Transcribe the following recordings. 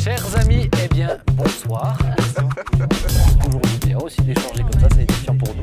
Chers amis, eh bien, bonsoir. Toujours bien aussi d'échanger comme ça c'est édifiant pour nous.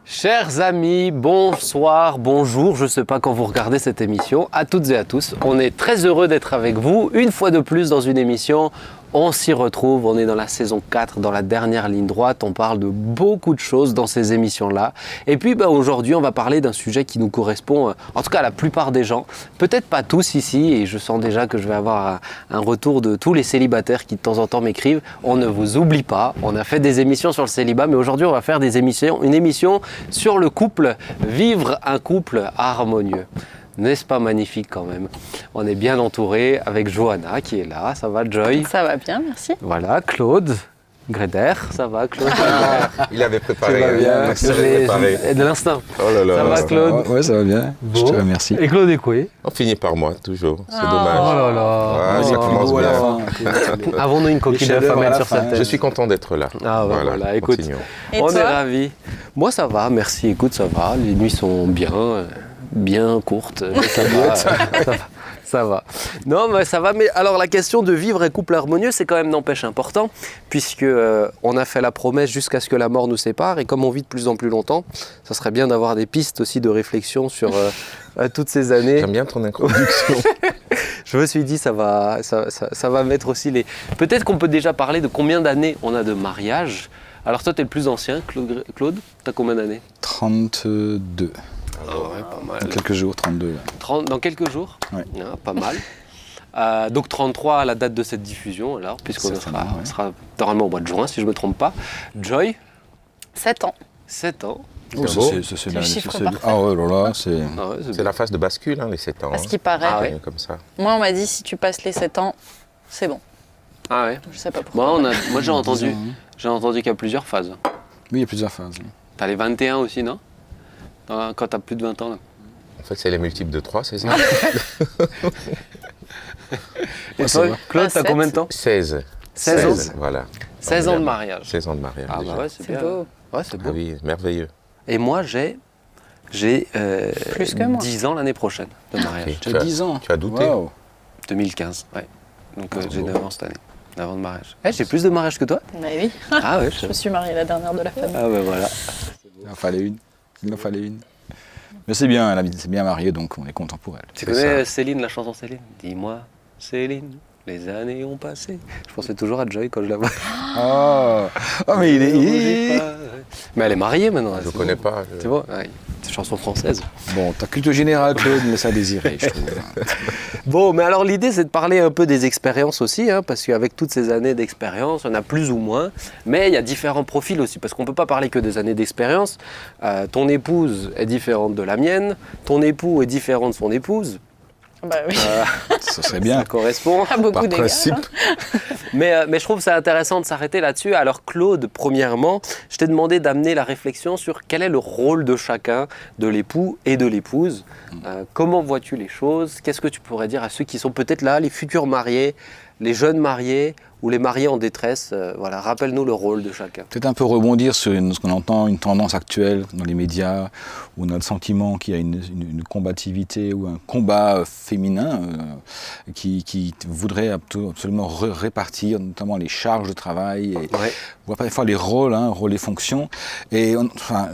Chers amis, bonsoir, bonjour, je ne sais pas quand vous regardez cette émission, à toutes et à tous. On est très heureux d'être avec vous, une fois de plus dans une émission. On s'y retrouve, on est dans la saison 4, dans la dernière ligne droite, on parle de beaucoup de choses dans ces émissions-là. Et puis aujourd'hui, on va parler d'un sujet qui nous correspond, en tout cas à la plupart des gens, peut-être pas tous ici, et je sens déjà que je vais avoir un retour de tous les célibataires qui de temps en temps m'écrivent. On ne vous oublie pas, on a fait des émissions sur le célibat, mais aujourd'hui on va faire une émission sur le couple, vivre un couple harmonieux. N'est-ce pas magnifique quand même? On est bien entouré avec Johanna qui est là. Ça va, Joy? Ça va bien, merci. Voilà, Claude Gréder. Ça va, Claude? Il avait préparé. Ça va bien. Préparé. De l'instinct. Oh là là. Ça va, Claude? Oui, ça va bien. Bon. Je te remercie. Et Claude Écoué? On finit par moi, toujours. C'est Oh dommage. là là. Ouais, ça commence Voilà. bien. Avons-nous une coquille de chefs-d'œuvre femme à la sur fin. cette tête? Je suis content d'être là. Ah bah voilà, écoute. continuons. Et On toi est ravis. Moi ça va, merci. Écoute, ça va. Les nuits sont bien courtes. Ça va. Non, mais ça va. Mais alors, la question de vivre un couple harmonieux, c'est quand même n'empêche important, puisque on a fait la promesse jusqu'à ce que la mort nous sépare, et comme on vit de plus en plus longtemps, ça serait bien d'avoir des pistes aussi de réflexion sur toutes ces années. J'aime bien ton introduction. Je me suis dit, ça va mettre aussi les. Peut-être qu'on peut déjà parler de combien d'années on a de mariage. Alors toi, tu es le plus ancien, Claude. Tu as combien d'années? 32. Ah ouais, pas mal. Dans quelques jours, 32. Ouais. 30, dans quelques jours? Ouais. Ah, pas mal. Donc 33 à la date de cette diffusion, alors, puisqu'on sera normalement au mois de juin, si je ne me trompe pas. Joy? 7 ans. 7 ans. Oh, C'est beau. c'est le chiffre parfait. Ah ouais, là, c'est... Ah ouais, C'est la phase de bascule, les 7 ans. À ce qui paraît. Ah ouais. Comme ça. Moi, on m'a dit, si tu passes les 7 ans, c'est bon. Ah ouais. Je sais pas pourquoi. Moi, j'ai entendu, 10 ans, hein. j'ai entendu qu'il y a plusieurs phases. Oui, il y a plusieurs phases. T'as les 21 aussi, non? Quand t'as plus de 20 ans, là. En fait, c'est les multiples de 3, c'est ça? Et Ouais, c'est toi, vrai. Claude, t'as Sept. combien de temps? 16. 16 ans. Voilà. 16 ans de mariage. 16 ans de mariage. Ah déjà. bah ouais, c'est C'est bien. beau. Ouais, c'est Ah beau. oui, merveilleux. Et moi, j'ai Plus que moi. 10 ans l'année prochaine de mariage. Et Tu as 10 ans. Tu as douté? Waouh. 2015, ouais. Donc j'ai Bravo. 9 ans cette année, 9 ans de mariage. J'ai plus de mariage que toi? Mais oui, Ah ouais, je me suis mariée la dernière de la famille. Ah ben voilà. Il en fallait une. Il en fallait une. Mais c'est bien, elle s'est bien mariée, donc on est content pour elle. Tu C'est connais Céline, la chanson Céline? Dis-moi, Céline, les années ont passé. Je pensais toujours à Joy quand je la vois. Oh, mais il est... Mais elle est mariée maintenant. Je ne c'est connais bon. pas. Tu vois, ouais, c'est une chanson française. Bon, ta culture générale, Claude, me laisse à désirer, je trouve. Bon, mais alors l'idée c'est de parler un peu des expériences aussi, hein, parce qu'avec toutes ces années d'expérience, on a plus ou moins, mais il y a différents profils aussi, parce qu'on ne peut pas parler que des années d'expérience. Ton épouse est différente de la mienne, ton époux est différent de son épouse. Bah oui, Ça serait bien. Ça correspond. à beaucoup Par d'égards. principe. hein. Mais je trouve ça intéressant de s'arrêter là-dessus. Alors Claude, premièrement, je t'ai demandé d'amener la réflexion sur quel est le rôle de chacun, de l'époux et de l'épouse. Comment vois-tu les choses? Qu'est-ce que tu pourrais dire à ceux qui sont peut-être là, les futurs mariés, les jeunes mariés ou les mariés en détresse? Voilà, rappelle-nous le rôle de chacun. Peut-être un peu rebondir sur ce qu'on entend, une tendance actuelle dans les médias, où on a le sentiment qu'il y a une combativité ou un combat féminin qui voudrait absolument répartir notamment les charges de travail et Ouais. on voit parfois les rôles, rôles et fonctions. Et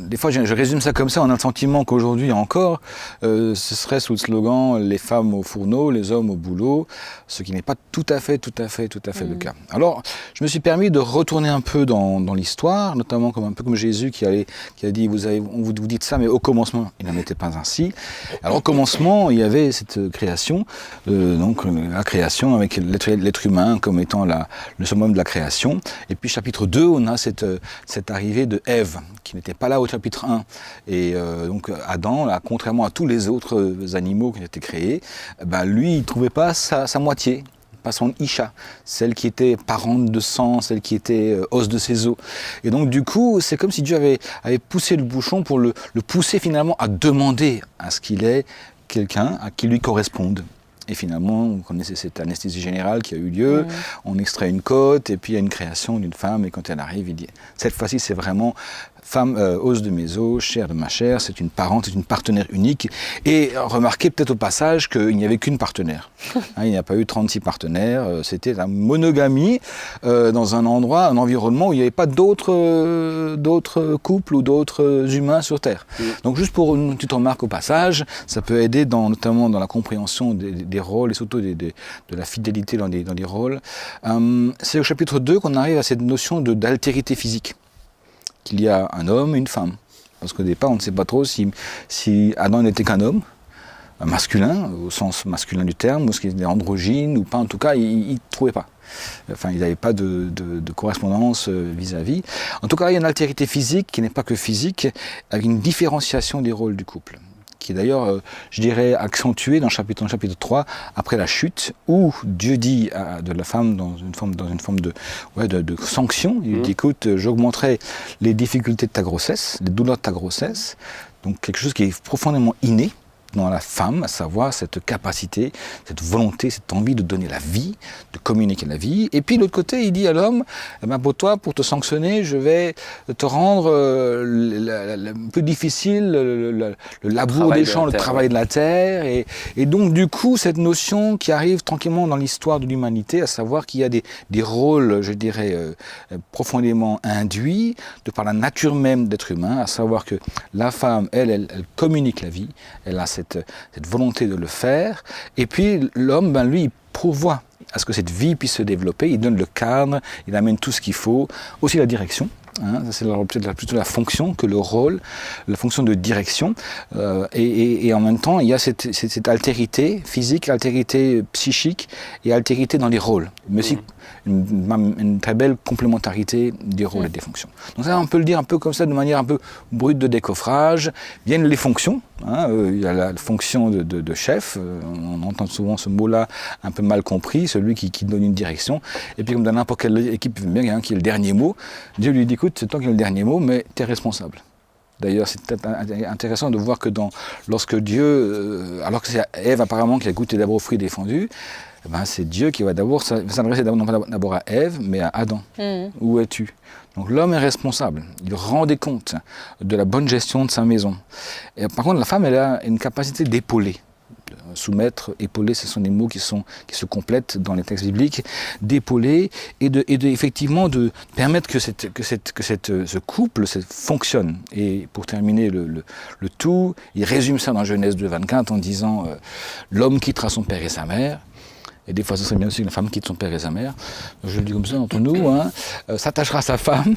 des fois, je résume ça comme ça, on a le sentiment qu'aujourd'hui encore, ce serait sous le slogan « les femmes au fourneau, les hommes au boulot », ce qui n'est pas tout à fait le cas. Alors, je me suis permis de retourner un peu dans l'histoire, notamment un peu comme Jésus qui a dit vous dites ça, mais au commencement, il n'en était pas ainsi. Alors, au commencement, il y avait cette création, donc la création avec l'être humain comme étant le summum de la création. Et puis, chapitre 2, on a cette arrivée de Ève, qui n'était pas là au chapitre 1. Et donc, Adam, là, contrairement à tous les autres animaux qui ont été créés, lui, il ne trouvait pas sa moitié. Pas son Isha, celle qui était parente de sang, celle qui était os de ses os. Et donc du coup, c'est comme si Dieu avait poussé le bouchon pour le pousser finalement à demander à ce qu'il ait quelqu'un à qui lui corresponde. Et finalement, vous connaissez cette anesthésie générale qui a eu lieu, on extrait une côte et puis il y a une création d'une femme et quand elle arrive, il dit, cette fois-ci c'est vraiment Femme, os de mes os, chair de ma chair, c'est une parente, c'est une partenaire unique. Et remarquez peut-être au passage qu'il n'y avait qu'une partenaire. Hein, il n'y a pas eu 36 partenaires, c'était la monogamie dans un endroit, un environnement où il n'y avait pas d'autres couples ou d'autres humains sur Terre. Donc juste pour une petite remarque au passage, ça peut aider notamment dans la compréhension des rôles et surtout de la fidélité dans les rôles. C'est au chapitre 2 qu'on arrive à cette notion d'altérité physique. Qu'il y a un homme et une femme. Parce qu'au départ, on ne sait pas trop si Adam n'était qu'un homme, un masculin, au sens masculin du terme, ou s'il était androgyne ou pas. En tout cas, il ne trouvait pas. Enfin, il n'avait pas de correspondance vis-à-vis. En tout cas, il y a une altérité physique qui n'est pas que physique, avec une différenciation des rôles du couple. Qui est d'ailleurs, je dirais, accentuée dans le chapitre 3, après la chute, où Dieu dit de la femme, dans une forme de sanction, il dit, écoute, j'augmenterai les difficultés de ta grossesse, les douleurs de ta grossesse, donc quelque chose qui est profondément inné dans la femme, à savoir cette capacité, cette volonté, cette envie de donner la vie, de communiquer la vie. Et puis de l'autre côté, il dit à l'homme, eh ben, pour toi, pour te sanctionner, je vais te rendre un peu difficile le labour des champs, le travail de la terre. Et donc du coup, cette notion qui arrive tranquillement dans l'histoire de l'humanité, à savoir qu'il y a des rôles, je dirais, profondément induits de par la nature même d'être humain, à savoir que la femme, elle communique la vie, elle a cette volonté de le faire, et puis l'homme, ben, lui, il pourvoit à ce que cette vie puisse se développer, il donne le cadre, il amène tout ce qu'il faut, aussi la direction. Hein, c'est peut-être plutôt la fonction que le rôle, la fonction de direction. Et en même temps, il y a cette altérité physique, altérité psychique et altérité dans les rôles. Mais aussi une très belle complémentarité des rôles et des fonctions. Donc ça, on peut le dire un peu comme ça, de manière un peu brute de décoffrage. Viennent les fonctions. Hein, il y a la fonction de chef. On entend souvent ce mot-là un peu mal compris, celui qui donne une direction. Et puis comme dans n'importe quelle équipe, il y a un qui a le dernier mot. Dieu lui dit, écoute, c'est toi qui as le dernier mot, mais tu es responsable. D'ailleurs, c'est intéressant de voir que lorsque Dieu, alors que c'est Ève apparemment qui a goûté d'abord au fruit défendu, ben c'est Dieu qui va d'abord s'adresser non pas d'abord à Ève, mais à Adam. Où es-tu? Donc l'homme est responsable. Il rend des comptes de la bonne gestion de sa maison. Et par contre, la femme, elle a une capacité d'épauler. Soumettre, épauler, ce sont des mots qui se complètent dans les textes bibliques, d'épauler et effectivement de permettre que ce couple fonctionne. Et pour terminer le tout, il résume ça dans Genèse 2,24 en disant l'homme quittera son père et sa mère. Et des fois, ce serait bien aussi que la femme quitte son père et sa mère. Je le dis comme ça entre nous, hein, s'attachera à sa femme.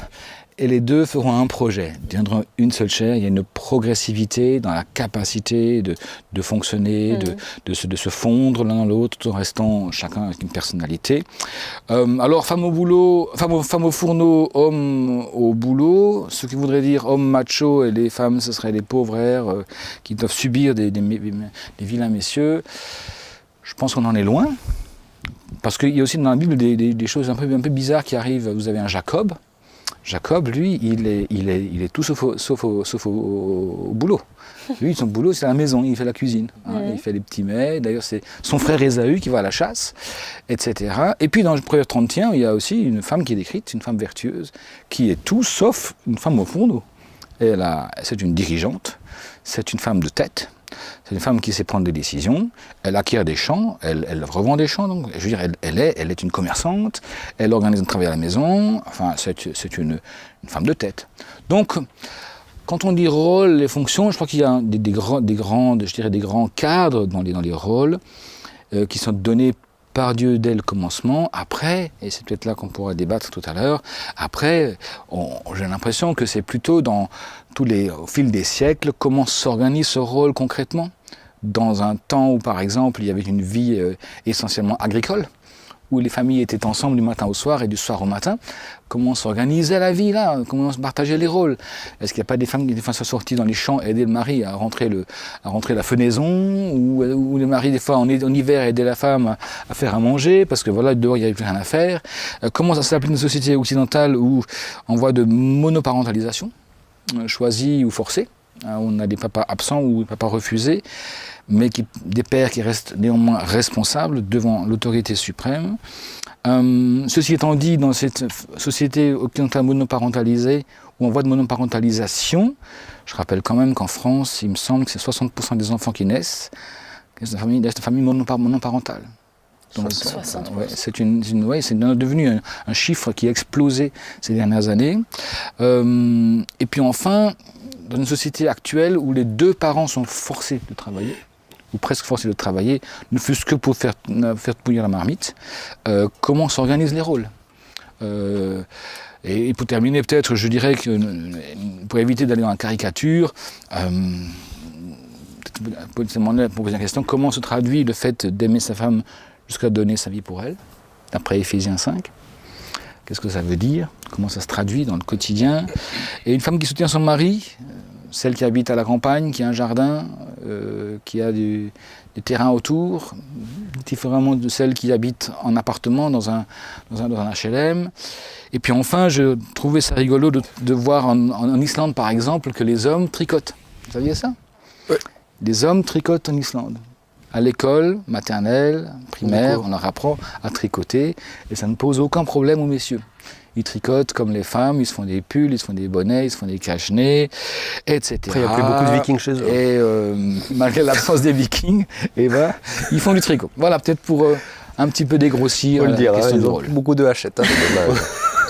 Et les deux feront un projet, deviendront une seule chair. Il y a une progressivité dans la capacité de fonctionner, de se fondre l'un dans l'autre, tout en restant chacun avec une personnalité. Alors, femme au boulot, femme au fourneau, homme au boulot, ce qui voudrait dire homme macho et les femmes, ce seraient les pauvres airs qui doivent subir des vilains messieurs. Je pense qu'on en est loin, parce qu'il y a aussi dans la Bible des choses un peu bizarres qui arrivent. Vous avez un Jacob. Jacob, lui, il est tout sauf au boulot. Lui, son boulot, c'est à la maison, il fait la cuisine, hein, il fait les petits mets. D'ailleurs, c'est son frère Ésaü qui va à la chasse, etc. Et puis, dans le Proverbe 31, il y a aussi une femme qui est décrite, une femme vertueuse, qui est tout sauf une femme au fourneau. C'est une dirigeante, c'est une femme de tête. C'est une femme qui sait prendre des décisions, elle acquiert des champs, elle revend des champs, donc je veux dire, elle est une commerçante, elle organise un travail à la maison, enfin c'est une femme de tête. Donc, quand on dit rôle, les fonctions, je crois qu'il y a des grands cadres dans les rôles qui sont donnés par Dieu dès le commencement. Après, et c'est peut-être là qu'on pourra débattre tout à l'heure, après, j'ai l'impression que c'est plutôt au fil des siècles, comment s'organise ce rôle concrètement. Dans un temps où, par exemple, il y avait une vie essentiellement agricole, où les familles étaient ensemble du matin au soir et du soir au matin, comment s'organisait la vie là, comment se partageait les rôles. Est-ce qu'il n'y a pas des femmes qui des fois sont sorties dans les champs aider le mari à rentrer la fenaison, ou le mari des fois en hiver aider la femme à faire à manger, parce que voilà, dehors il n'y avait plus rien à faire. Comment ça s'applique dans une société occidentale où on voit de monoparentalisation, choisie ou forcée, où on a des papas absents ou des papas refusés, mais des pères qui restent néanmoins responsables devant l'autorité suprême. Ceci étant dit, dans cette société occidentale monoparentalisée, où on voit de monoparentalisation. Je rappelle quand même qu'en France, il me semble que c'est 60% des enfants qui naissent naissent de familles monoparentales. Donc, 60%. ouais, c'est devenu un chiffre qui a explosé ces dernières années. Et puis enfin, dans une société actuelle où les deux parents sont forcés de travailler, ou presque forcés de travailler, ne fût-ce que pour faire bouillir la marmite, comment s'organisent les rôles. Et pour terminer, peut-être, je dirais que, pour éviter d'aller dans la caricature, pour poser la question, comment se traduit le fait d'aimer sa femme jusqu'à donner sa vie pour elle, d'après Éphésiens 5. Qu'est-ce que ça veut dire? Comment ça se traduit dans le quotidien? Et une femme qui soutient son mari, celle qui habite à la campagne, qui a un jardin, qui a des terrains autour, différemment de celle qui habite en appartement dans un HLM. Et puis enfin, je trouvais ça rigolo de voir en Islande, par exemple, que les hommes tricotent. Vous saviez ça? Oui. Les hommes tricotent en Islande. À l'école maternelle, primaire, on leur apprend à tricoter et ça ne pose aucun problème aux messieurs. Ils tricotent comme les femmes, ils se font des pulls, ils se font des bonnets, ils se font des cache-nez, etc. Après, il n'y a plus beaucoup de vikings chez eux. Et malgré l'absence des vikings, ils font du tricot. Voilà, peut-être pour un petit peu dégrossir la question du rôle. Beaucoup de hachettes. Hein.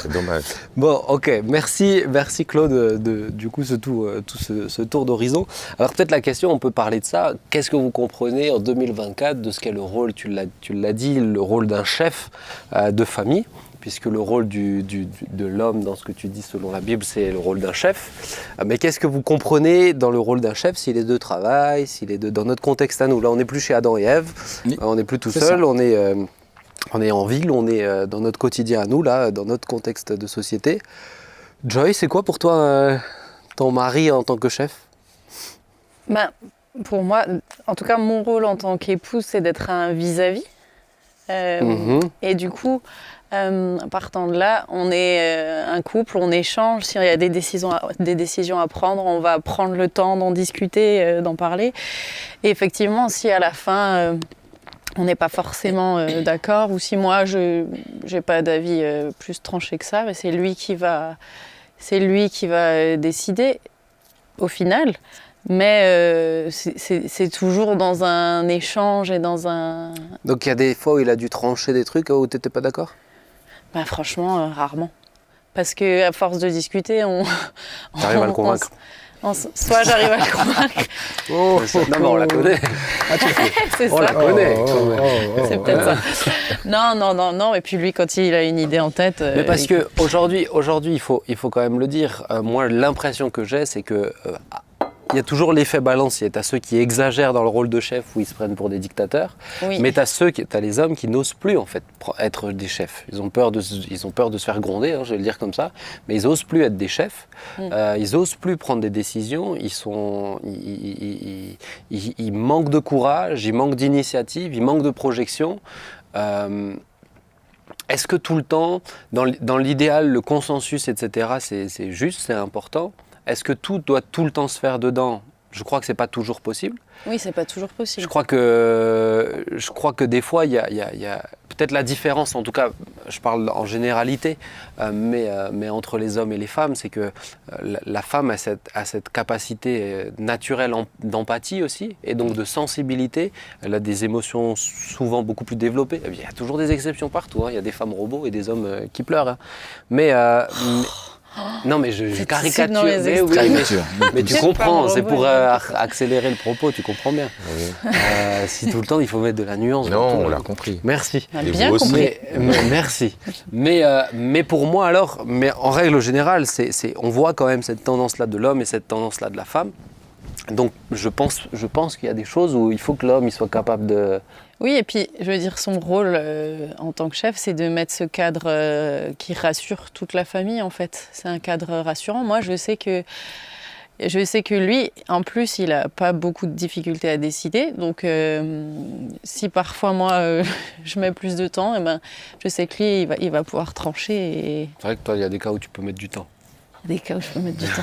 C'est dommage. Bon, ok, merci Claude du coup ce tour d'horizon. Alors peut-être la question, on peut parler de ça. Qu'est-ce que vous comprenez en 2024 de ce qu'est le rôle, tu l'as dit, le rôle d'un chef de famille, puisque le rôle de l'homme dans ce que tu dis selon la Bible, c'est le rôle d'un chef. Mais qu'est-ce que vous comprenez dans le rôle d'un chef si les deux travaillent, si les deux, dans notre contexte à nous? Là, on n'est plus chez Adam et Ève, Oui, on n'est plus tout c'est seul, ça. on est en ville, on est dans notre quotidien à nous, là, dans notre contexte de société. Joy, c'est quoi pour toi ton mari en tant que chef? Ben, pour moi, en tout cas, mon rôle en tant qu'épouse, c'est d'être un vis-à-vis. Et du coup, partant de là, on est un couple, on échange. S'il y a des décisions à prendre, on va prendre le temps d'en discuter, d'en parler. Et effectivement, si à la fin, on n'est pas forcément d'accord, ou si moi, je n'ai pas d'avis plus tranché que ça, mais c'est lui qui va décider au final. Mais c'est toujours dans un échange et dans un... Donc il y a des fois où il a dû trancher des trucs où tu n'étais pas d'accord? Ben, franchement, rarement. Parce qu'à force de discuter, T'arrives à le convaincre? Soit j'arrive à le convaincre. Oh, non, mais on la connaît. C'est On ça. la connaît. Quand même. C'est peut-être ça. Non. Et puis lui, quand il a une idée en tête... Mais parce qu'aujourd'hui, il faut quand même le dire. Moi, l'impression que j'ai, c'est que il y a toujours l'effet balance. Il y a ceux qui exagèrent dans le rôle de chef où ils se prennent pour des dictateurs. Oui. Mais t'as les hommes qui n'osent plus en fait être des chefs. Ils ont peur de se faire gronder, hein, je vais le dire comme ça. Mais ils n'osent plus être des chefs. Ils n'osent plus prendre des décisions. Ils manquent de courage, ils manquent d'initiative, ils manquent de projection. Est-ce que tout le temps, dans l'idéal, le consensus, etc., c'est juste, c'est important? Est-ce que tout doit tout le temps se faire dedans? Je crois que c'est pas toujours possible. Oui, c'est pas toujours possible. Je crois que des fois, il y a peut-être la différence, en tout cas, je parle en généralité, mais entre les hommes et les femmes, c'est que la femme a cette capacité naturelle d'empathie aussi, et donc de sensibilité. Elle a des émotions souvent beaucoup plus développées. Il y a toujours des exceptions partout, hein. Il y a des femmes robots et des hommes qui pleurent. Hein. Non, mais je caricature. dans les Mais, oui, Caricature. mais tu C'est comprends, pas c'est un pour robot, accélérer le propos, tu comprends bien. Oui. Si tout le temps il faut mettre de la nuance. dans Non, tout. on l'a compris. Merci. On a Et bien vous aussi. compris. Merci. Mais pour moi alors, mais en règle générale, on voit quand même cette tendance-là de l'homme et cette tendance-là de la femme. Donc je pense qu'il y a des choses où il faut que l'homme il soit capable de... Oui, et puis, je veux dire, son rôle en tant que chef, c'est de mettre ce cadre qui rassure toute la famille, en fait. C'est un cadre rassurant. Moi, je sais que lui, en plus, il n'a pas beaucoup de difficultés à décider. Donc, si parfois, moi, je mets plus de temps, eh ben, je sais que lui, il va pouvoir trancher. Et... C'est vrai que toi, il y a des cas où tu peux mettre du temps. Des cas où je peux mettre du temps.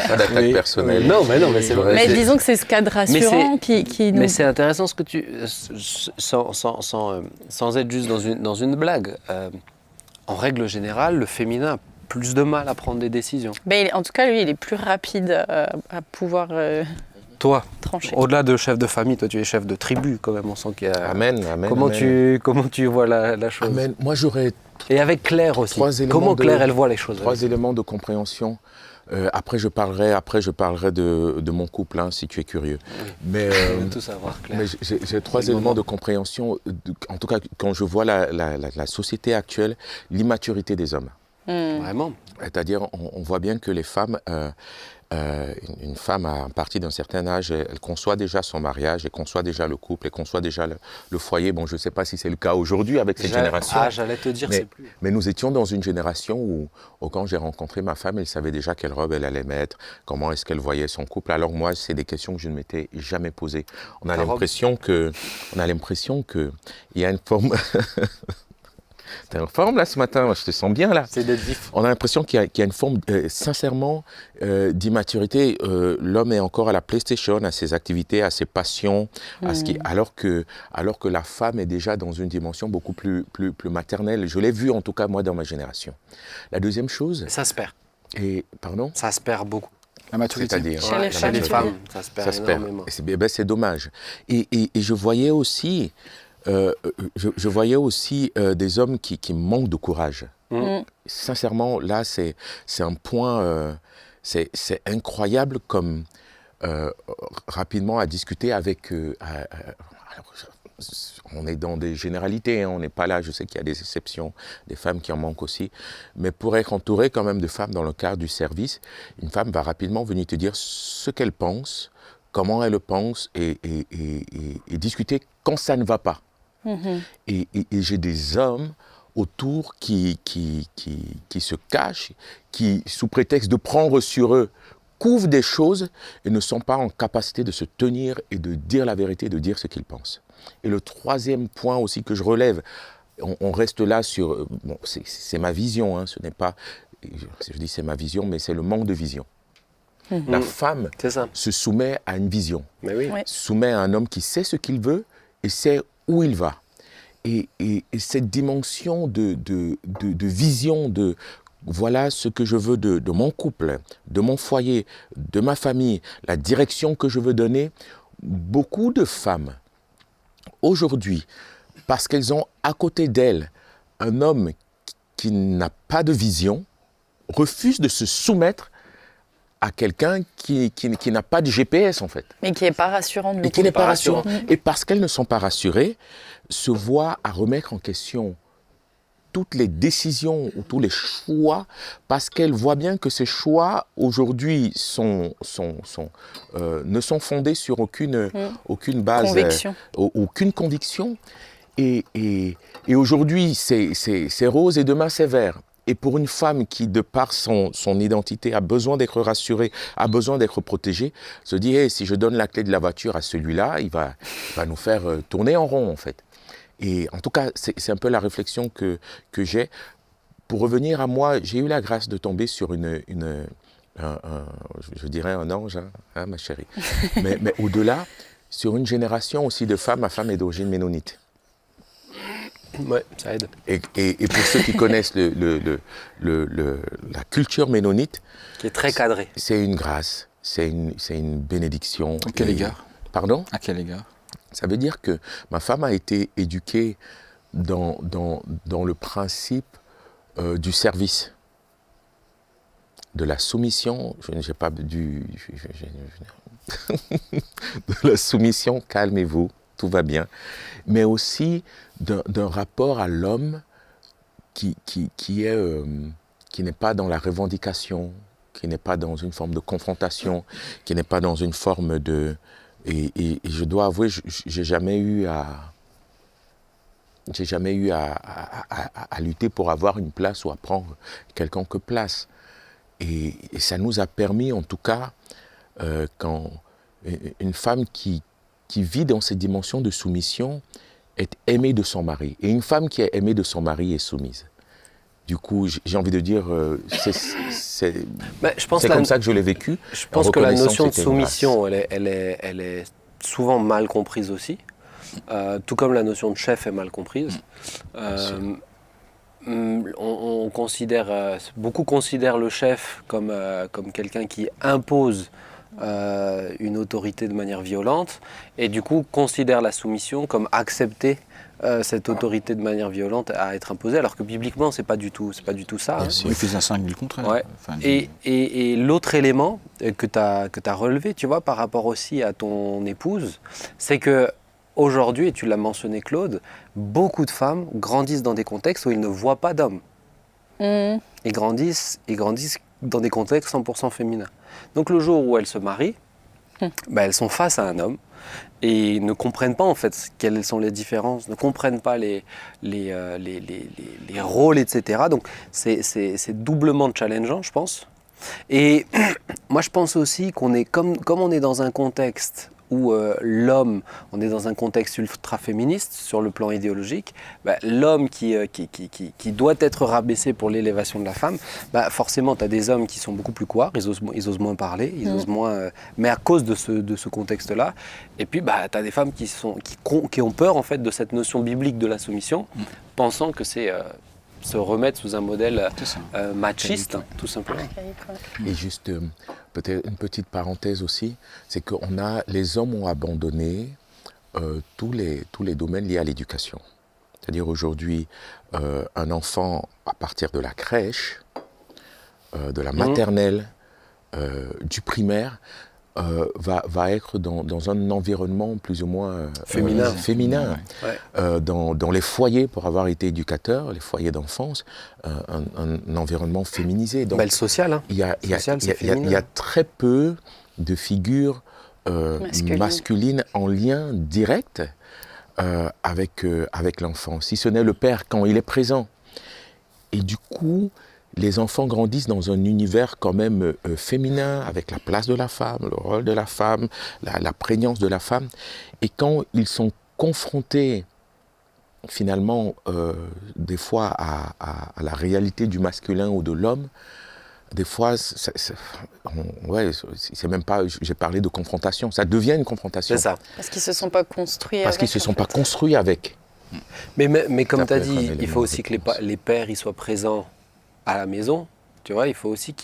Pas d'attaque Oui. personnelle. Non, mais c'est vrai. Mais disons que c'est ce cadre rassurant qui nous... Mais c'est intéressant ce que tu... sans être juste dans une blague. En règle générale, le féminin plus de mal à prendre des décisions. Ben, en tout cas, lui, il est plus rapide à pouvoir Toi, trancher. au-delà de chef de famille, toi tu es chef de tribu quand même, on sent qu'il y a... Amen, amen. Comment amen. tu vois la chose? Amen. Moi, j'aurais Et avec Claire aussi. Trois éléments Comment de- Claire, elle voit les choses? trois éléments de compréhension. Après, je parlerai de mon couple, hein, si tu es curieux. Oui. Mais, On veut tout savoir, Claire. mais j'ai trois C'est le éléments moment. de compréhension. En tout cas, quand je vois la société actuelle, l'immaturité des hommes. Vraiment. C'est-à-dire, on voit bien que les femmes, une femme à partir d'un certain âge, elle conçoit déjà son mariage, elle conçoit déjà le couple, elle conçoit déjà le foyer. Bon, je ne sais pas si c'est le cas aujourd'hui avec cette génération. Ah, j'allais te dire, c'est plus. Mais nous étions dans une génération où quand j'ai rencontré ma femme, elle savait déjà quelle robe elle allait mettre, comment est-ce qu'elle voyait son couple. Alors moi, c'est des questions que je ne m'étais jamais posées. On a Ta robe. l'impression que il y a une forme... T'es en forme là ce matin, je te sens bien là. C'est d'être vif. On a l'impression qu'il y a une forme, sincèrement, d'immaturité. L'homme est encore à la PlayStation, à ses activités, à ses passions, alors que la femme est déjà dans une dimension beaucoup plus maternelle. Je l'ai vu en tout cas moi dans ma génération. La deuxième chose, Ça se perd. pardon, Ça se perd beaucoup. La maturité. c'est-à-dire Chez les Chez femmes, les tu femmes, ça se perd ça se perd. énormément. Et c'est dommage. Et je voyais aussi, je voyais aussi des hommes qui manquent de courage. Sincèrement, là, c'est un point, c'est incroyable comme rapidement à discuter avec... alors, on est dans des généralités, hein, on n'est pas là, je sais qu'il y a des exceptions, des femmes qui en manquent aussi, mais pour être entouré quand même de femmes dans le cadre du service, une femme va rapidement venir te dire ce qu'elle pense, comment elle le pense, et discuter quand ça ne va pas. Et j'ai des hommes autour qui se cachent, qui, sous prétexte de prendre sur eux, couvrent des choses et ne sont pas en capacité de se tenir et de dire la vérité, de dire ce qu'ils pensent. Et le troisième point aussi que je relève, on reste là sur... Bon, c'est ma vision, hein, ce n'est pas... Je dis c'est ma vision, mais c'est le manque de vision. La femme C'est ça. se soumet à une vision, Mais oui. Ouais. soumet à un homme qui sait ce qu'il veut et sait où il va. Et cette dimension de vision, de voilà ce que je veux de mon couple, de mon foyer, de ma famille, la direction que je veux donner, beaucoup de femmes, aujourd'hui, parce qu'elles ont à côté d'elles un homme qui n'a pas de vision, refusent de se soumettre à quelqu'un qui n'a pas de GPS en fait. Mais qui n'est pas rassurant du Et coup. qui n'est pas pas rassurant. rassurant. Et parce qu'elles ne sont pas rassurées, se voient à remettre en question toutes les décisions ou tous les choix, parce qu'elles voient bien que ces choix aujourd'hui ne sont fondés sur aucune base, Conviction. aucune conviction. Et aujourd'hui, c'est rose et demain c'est vert. Et pour une femme qui, de par son identité, a besoin d'être rassurée, a besoin d'être protégée, se dit hey, si je donne la clé de la voiture à celui-là, il va nous faire tourner en rond en fait. Et en tout cas, c'est un peu la réflexion que j'ai. Pour revenir à moi, j'ai eu la grâce de tomber sur je dirais un ange, hein, ma chérie. mais au-delà, sur une génération aussi de femmes, ma femme est d'origine ménonite. Ouais, ça aide. Et pour ceux qui connaissent la culture ménonite, Qui est très cadré. c'est une grâce, c'est une bénédiction. À quel égard? Pardon? À quel égard? Ça veut dire que ma femme a été éduquée dans le principe du service, de la soumission. Je n'ai pas de la soumission, calmez-vous, tout va bien, mais aussi d'un rapport à l'homme qui n'est pas dans la revendication, qui n'est pas dans une forme de confrontation, qui n'est pas dans une forme de... Et je dois avouer, j'ai jamais eu à lutter pour avoir une place ou à prendre quelconque place. Et ça nous a permis, en tout cas, quand une femme qui vit dans cette dimension de soumission est aimée de son mari. Et une femme qui est aimée de son mari est soumise. Du coup, j'ai envie de dire, c'est comme ça que je l'ai vécu. Je pense que la notion de c'était une grâce. soumission, elle est souvent mal comprise aussi. Tout comme la notion de chef est mal comprise. on considère, beaucoup considèrent le chef comme quelqu'un qui impose une autorité de manière violente et du coup considèrent la soumission comme accepter cette autorité de manière violente à être imposée, alors que bibliquement c'est pas du tout ça. Hein. Éphésiens 5 dit le contraire. Ouais. Enfin, Et l'autre élément que tu as relevé, tu vois, par rapport aussi à ton épouse, c'est que aujourd'hui, et tu l'as mentionné Claude, beaucoup de femmes grandissent dans des contextes où ils ne voient pas d'hommes. Mhm. Ils grandissent dans des contextes 100% féminins. Donc le jour où elles se marient, elles sont face à un homme et ne comprennent pas en fait quelles sont les différences, ne comprennent pas les rôles, etc. Donc c'est doublement challengeant, je pense. Et moi je pense aussi qu'on est, comme on est dans un contexte où l'homme, on est dans un contexte ultra-féministe sur le plan idéologique, l'homme qui doit être rabaissé pour l'élévation de la femme, forcément tu as des hommes qui sont beaucoup plus couards, ils osent moins parler, ils osent moins, mais à cause de ce contexte-là. Et puis tu as des femmes qui ont peur en fait de cette notion biblique de la soumission, pensant que c'est se remettre sous un modèle machiste, tout simplement. Et juste peut-être une petite parenthèse aussi, c'est que les hommes ont abandonné tous les domaines liés à l'éducation. C'est-à-dire aujourd'hui, un enfant à partir de la crèche, de la maternelle, du primaire, va être dans un environnement plus ou moins féminin. Ouais. Dans les foyers, pour avoir été éducateur, les foyers d'enfance, un environnement féminisé. Donc, le social, hein. Il y a très peu de figures masculines en lien direct avec l'enfant, si ce n'est le père quand il est présent. Et du coup, les enfants grandissent dans un univers quand même féminin, avec la place de la femme, le rôle de la femme, la prégnance de la femme. Et quand ils sont confrontés finalement des fois à la réalité du masculin ou de l'homme, des fois, c'est même pas, j'ai parlé de confrontation, ça devient une confrontation. C'est ça. Parce qu'ils ne se sont pas construits Parce qu'ils ne se sont pas construits avec. Mais comme tu as dit, il faut aussi de que les pères ils soient présents à la maison, tu vois, il faut aussi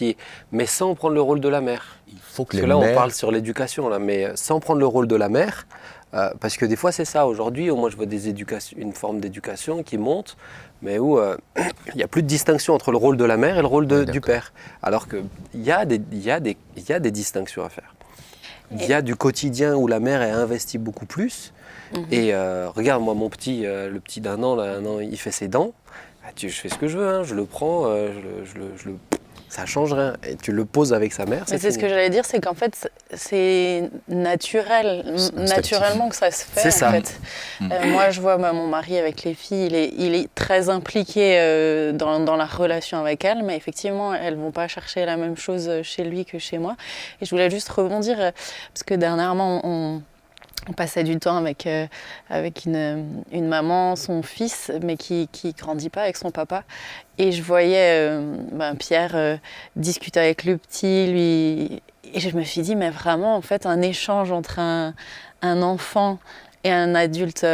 mais sans prendre le rôle de la mère. Il faut que parce que là, on parle sur l'éducation, là, mais sans prendre le rôle de la mère, parce que des fois, c'est ça. Aujourd'hui, moi, je vois une forme d'éducation qui monte, mais où il n'y a plus de distinction entre le rôle de la mère et le rôle du père. Alors qu'il y a des distinctions à faire. Il y a du quotidien où la mère est investie beaucoup plus. Et regarde, moi, mon petit, le petit d'un an, il fait ses dents. Je fais ce que je veux, hein, je le prends, ça change rien. Et tu le poses avec sa mère, c'est ce que j'allais dire, c'est qu'en fait, c'est naturellement que ça se fait. C'est ça. En fait. Moi, je vois mon mari avec les filles, il est très impliqué dans la relation avec elles, mais effectivement, elles ne vont pas chercher la même chose chez lui que chez moi. Et je voulais juste rebondir, parce que dernièrement, on passait du temps avec une maman, son fils, mais qui grandit pas avec son papa. Et je voyais Pierre discuter avec le petit, lui. Et je me suis dit, mais vraiment, en fait, un échange entre un enfant et un adulte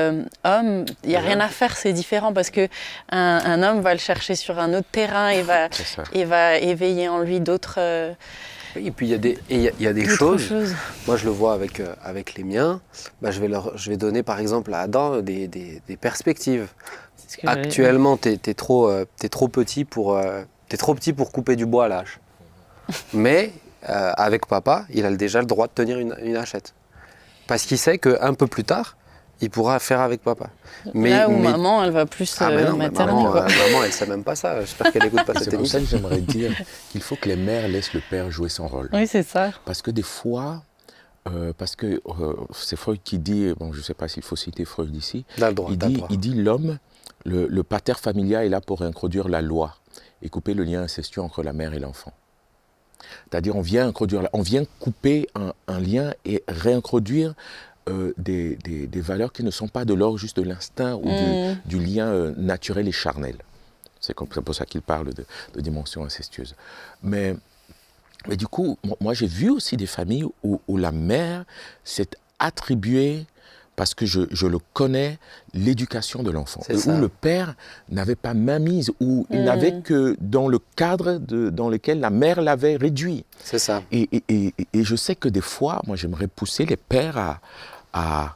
homme, il n'y a rien à faire, c'est différent, parce qu'un homme va le chercher sur un autre terrain et va éveiller en lui d'autres... Et puis il y a des choses. Moi je le vois avec les miens, je vais donner par exemple à Adam des perspectives. Actuellement t'es trop petit pour couper du bois à l'âge. Mais avec papa, il a déjà le droit de tenir une hachette. Parce qu'il sait qu'un peu plus tard, il pourra faire avec papa. Là où maman, elle va plus materner. Maman, elle ne sait même pas ça. J'espère qu'elle n'écoute pas cette émission. C'est pour ça que j'aimerais dire qu'il faut que les mères laissent le père jouer son rôle. Oui, c'est ça. Parce que des fois, c'est Freud qui dit, bon, je ne sais pas s'il faut citer Freud ici, il dit l'homme, le pater familial est là pour introduire la loi et couper le lien incestueux entre la mère et l'enfant. C'est-à-dire on vient couper un lien et réintroduire des valeurs qui ne sont pas de l'ordre juste de l'instinct ou du lien naturel et charnel. C'est pour ça qu'il parle de dimension incestueuse. Mais du coup, moi j'ai vu aussi des familles où la mère s'est attribuée parce que je le connais, l'éducation de l'enfant. C'est ça. Où le père n'avait pas mainmise, où il n'avait que dans le cadre dans lequel la mère l'avait réduit. C'est ça. Et je sais que des fois, moi j'aimerais pousser les pères à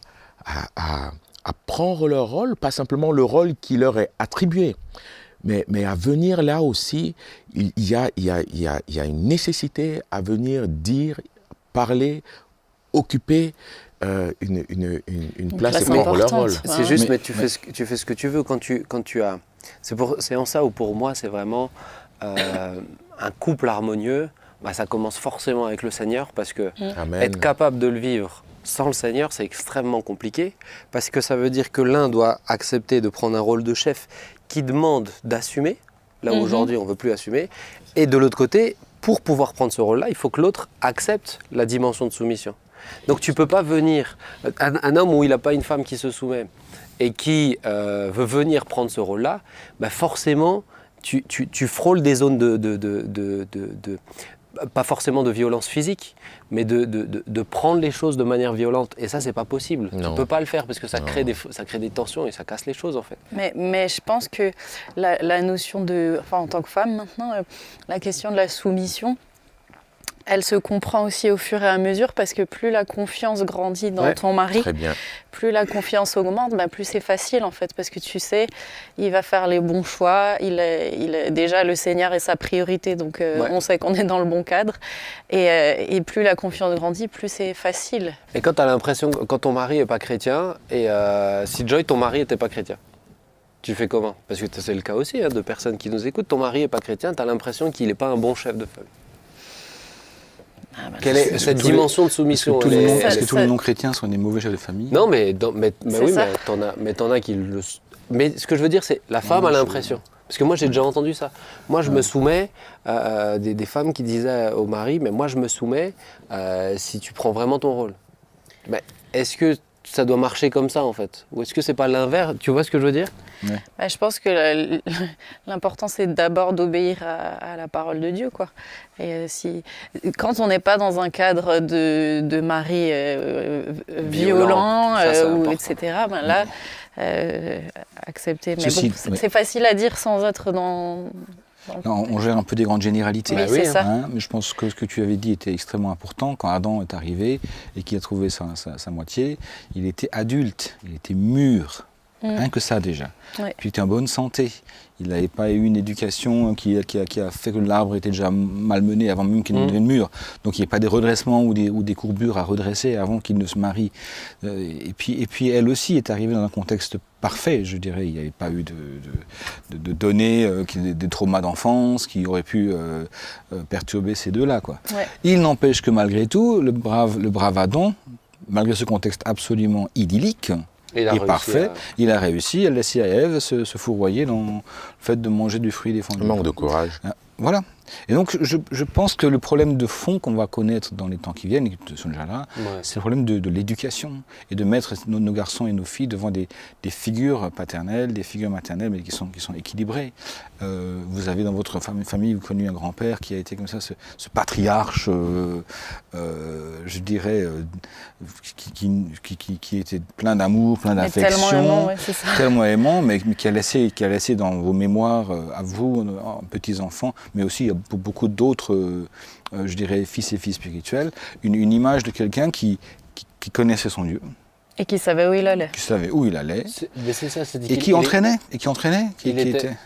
prendre leur rôle, pas simplement le rôle qui leur est attribué, mais à venir là aussi, il y a une nécessité à venir dire, parler, occuper une place et prendre leur rôle. C'est juste, mais tu fais ce que tu veux quand tu as... C'est en ça où pour moi c'est vraiment un couple harmonieux, ça commence forcément avec le Seigneur, parce que Amen. être capable de le vivre sans le Seigneur, c'est extrêmement compliqué, parce que ça veut dire que l'un doit accepter de prendre un rôle de chef qui demande d'assumer, là où aujourd'hui on ne veut plus assumer, et de l'autre côté, pour pouvoir prendre ce rôle-là, il faut que l'autre accepte la dimension de soumission. Donc tu ne peux pas venir, un homme où il n'a pas une femme qui se soumet et qui veut venir prendre ce rôle-là, forcément tu frôles des zones pas forcément de violence physique, mais de prendre les choses de manière violente. Et ça, c'est pas possible. Non. Tu ne peux pas le faire parce que ça crée des tensions et ça casse les choses, en fait. Mais je pense que la notion en tant que femme maintenant, la question de la soumission, elle se comprend aussi au fur et à mesure, parce que plus la confiance grandit dans ton mari, Très bien. plus la confiance augmente, plus c'est facile en fait, parce que tu sais, il va faire les bons choix, déjà le Seigneur est sa priorité, donc on sait qu'on est dans le bon cadre, et plus la confiance grandit, plus c'est facile. Et quand tu as l'impression, quand ton mari n'est pas chrétien, et si Joy, ton mari n'était pas chrétien, tu fais comment? Parce que c'est le cas aussi de personnes qui nous écoutent, ton mari n'est pas chrétien, tu as l'impression qu'il n'est pas un bon chef de famille. Quelle est cette dimension de soumission? Est-ce que tous les non-chrétiens sont des mauvais chefs de famille? Non, mais t'en as qui le... Mais ce que je veux dire, c'est la femme a l'impression. Parce que moi, j'ai déjà entendu ça. Moi, je me soumets, des femmes qui disaient au mari, mais moi, je me soumets si tu prends vraiment ton rôle. Mais est-ce que ça doit marcher comme ça, en fait? Ou est-ce que c'est pas l'inverse? Tu vois ce que je veux dire? Je pense que l'important, c'est d'abord d'obéir à la parole de Dieu, quoi. Et quand on n'est pas dans un cadre de mari violent, etc., là, accepter. Mais c'est facile à dire sans être dans... Non, on gère un peu des grandes généralités. Oui, c'est ça. Mais je pense que ce que tu avais dit était extrêmement important. Quand Adam est arrivé et qu'il a trouvé sa moitié, il était adulte, il était mûr. Rien que ça déjà. Ouais. Puis il était en bonne santé. Il n'avait pas eu une éducation qui a fait que l'arbre était déjà malmené avant même qu'il ne devienne mûr. Donc il n'y a pas des redressements ou des courbures à redresser avant qu'il ne se marie. Et puis elle aussi est arrivée dans un contexte parfait, je dirais. Il n'y avait pas eu de données, des traumas d'enfance qui auraient pu perturber ces deux-là, quoi. Ouais. Il n'empêche que malgré tout, le brave Adam, malgré ce contexte absolument idyllique, et parfait, il a réussi à laisser à Ève se fourvoyer dans le fait de manger du fruit défendu. Manque de courage. Voilà. Et donc je pense que le problème de fond qu'on va connaître dans les temps qui viennent, et qui sont déjà là, c'est le problème de l'éducation et de mettre nos garçons et nos filles devant des figures paternelles, des figures maternelles, mais qui sont équilibrées. Vous avez dans votre famille, vous connu un grand-père qui a été comme ça, ce patriarche, je dirais, qui était plein d'amour, plein d'affection, tellement aimant, mais qui a laissé dans vos mémoires, à vous, petits-enfants, mais aussi pour beaucoup d'autres, je dirais, fils et filles spirituels, une image de quelqu'un qui connaissait son Dieu. Et qui savait où il allait. Qui savait où il allait. Mais c'est ça, et qui entraînait.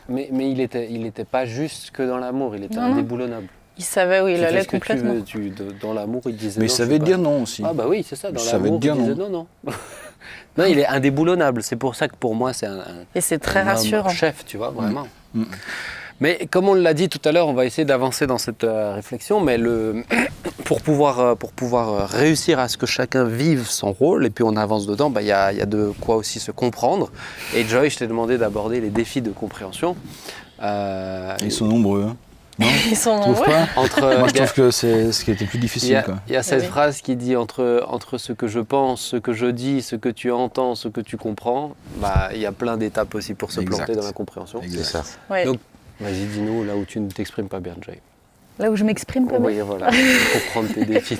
Mais il était pas juste que dans l'amour, il était indéboulonnable. Il savait où il allait complètement. Dans l'amour, il disait mais non. il savait dire non aussi. Ah bah oui, c'est ça, dans l'amour, il disait non. Non, il est indéboulonnable, c'est pour ça que pour moi, c'est et c'est très rassurant. Chef, tu vois, vraiment. Mais comme on l'a dit tout à l'heure, on va essayer d'avancer dans cette réflexion, mais pour pouvoir réussir à ce que chacun vive son rôle, et puis on avance dedans, il y a de quoi aussi se comprendre. Et Joy, je t'ai demandé d'aborder les défis de compréhension. Ils sont nombreux. Hein. Non, ils sont nombreux. Moi, je trouve que c'est ce qui était plus difficile. Il y a cette phrase qui dit entre ce que je pense, ce que je dis, ce que tu entends, ce que tu comprends, il y a plein d'étapes aussi pour se planter dans la compréhension. C'est ça. Ouais. Donc, vas-y, dis-nous là où tu ne t'exprimes pas bien, Joy. Là où je m'exprime pas bien. Oui, voilà, pour comprendre tes défis.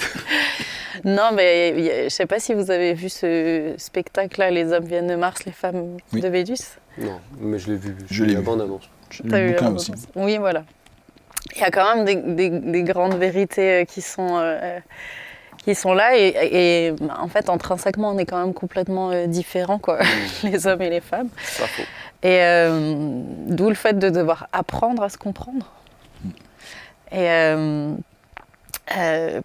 Non, mais je ne sais pas si vous avez vu ce spectacle-là, Les hommes viennent de Mars, les femmes Oui. de Vénus. Non, mais je l'ai vu. Je l'ai la vu. bande-annonce. J'ai T'as lu vu le bouquin la aussi. bande-annonce ? Oui, voilà. Il y a quand même des grandes vérités qui sont là et en fait, intrinsèquement, on est quand même complètement différents, quoi, les hommes et les femmes. C'est pas faux. Et d'où le fait de devoir apprendre à se comprendre. Et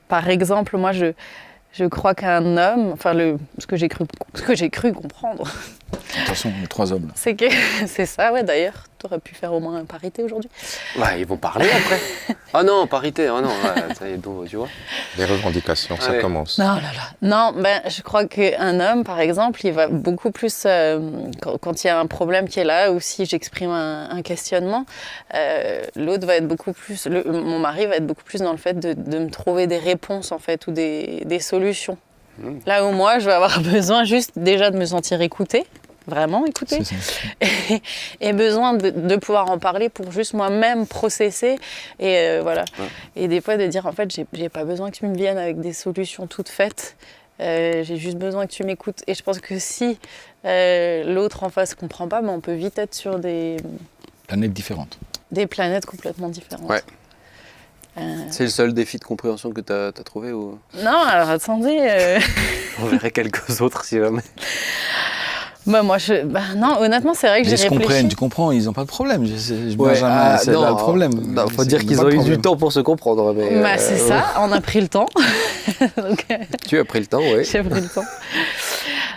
par exemple, moi, je crois qu'un homme, enfin, ce que j'ai cru comprendre, Attention, les 3 hommes. Là. c'est que c'est ça, ouais, d'ailleurs, tu aurais pu faire au moins une parité aujourd'hui. Ouais, ils vont parler après. Ah non, parité, oh non, ouais, ça y est, donc, tu vois. Les revendications, ça Ouais. commence. Non, là, là. Non, ben, je crois qu'un homme, par exemple, il va beaucoup plus, quand il y a un problème qui est là, ou si j'exprime un questionnement, l'autre va être beaucoup plus, mon mari va être beaucoup plus dans le fait de me trouver des réponses, en fait, ou des solutions. Là où moi, je vais avoir besoin juste déjà de me sentir écoutée, vraiment écoutée, C'est ça. et besoin de pouvoir en parler pour juste moi-même processer et voilà. Ouais. Et des fois de dire en fait j'ai pas besoin que tu me viennes avec des solutions toutes faites, j'ai juste besoin que tu m'écoutes. Et je pense que si l'autre en face comprend pas, ben, on peut vite être sur des Planètes différentes. planètes complètement différentes. Ouais. C'est le seul défi de compréhension que tu as trouvé ou Non, alors attendez. on verrait quelques autres si jamais. Bah moi non, honnêtement c'est vrai que Mais j'ai ils se réfléchi. comprennent, tu comprends, ils n'ont pas de problème. Ouais, Benjamin, c'est là le problème. Non, faut C'est- dire il y a qu'ils pas ont de eu problème. du temps pour se comprendre. Mais, Bah, c'est ça, on a pris le temps. Donc, Tu as pris le temps, oui. j'ai pris le temps.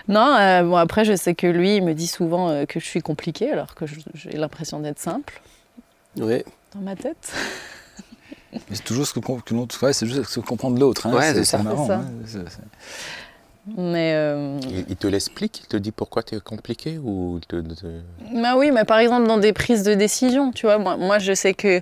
Non, bon après je sais que lui il me dit souvent que je suis compliquée alors que j'ai l'impression d'être simple Oui. dans ma tête. Mais c'est toujours ce que l'autre fait, c'est juste ce que comprendre l'autre. Hein. Ouais, c'est ça. marrant. C'est ça. Hein. Mais Il te l'explique, il te dit pourquoi tu es compliqué ou il te... bah oui, mais par exemple dans des prises de décision, tu vois, moi je sais que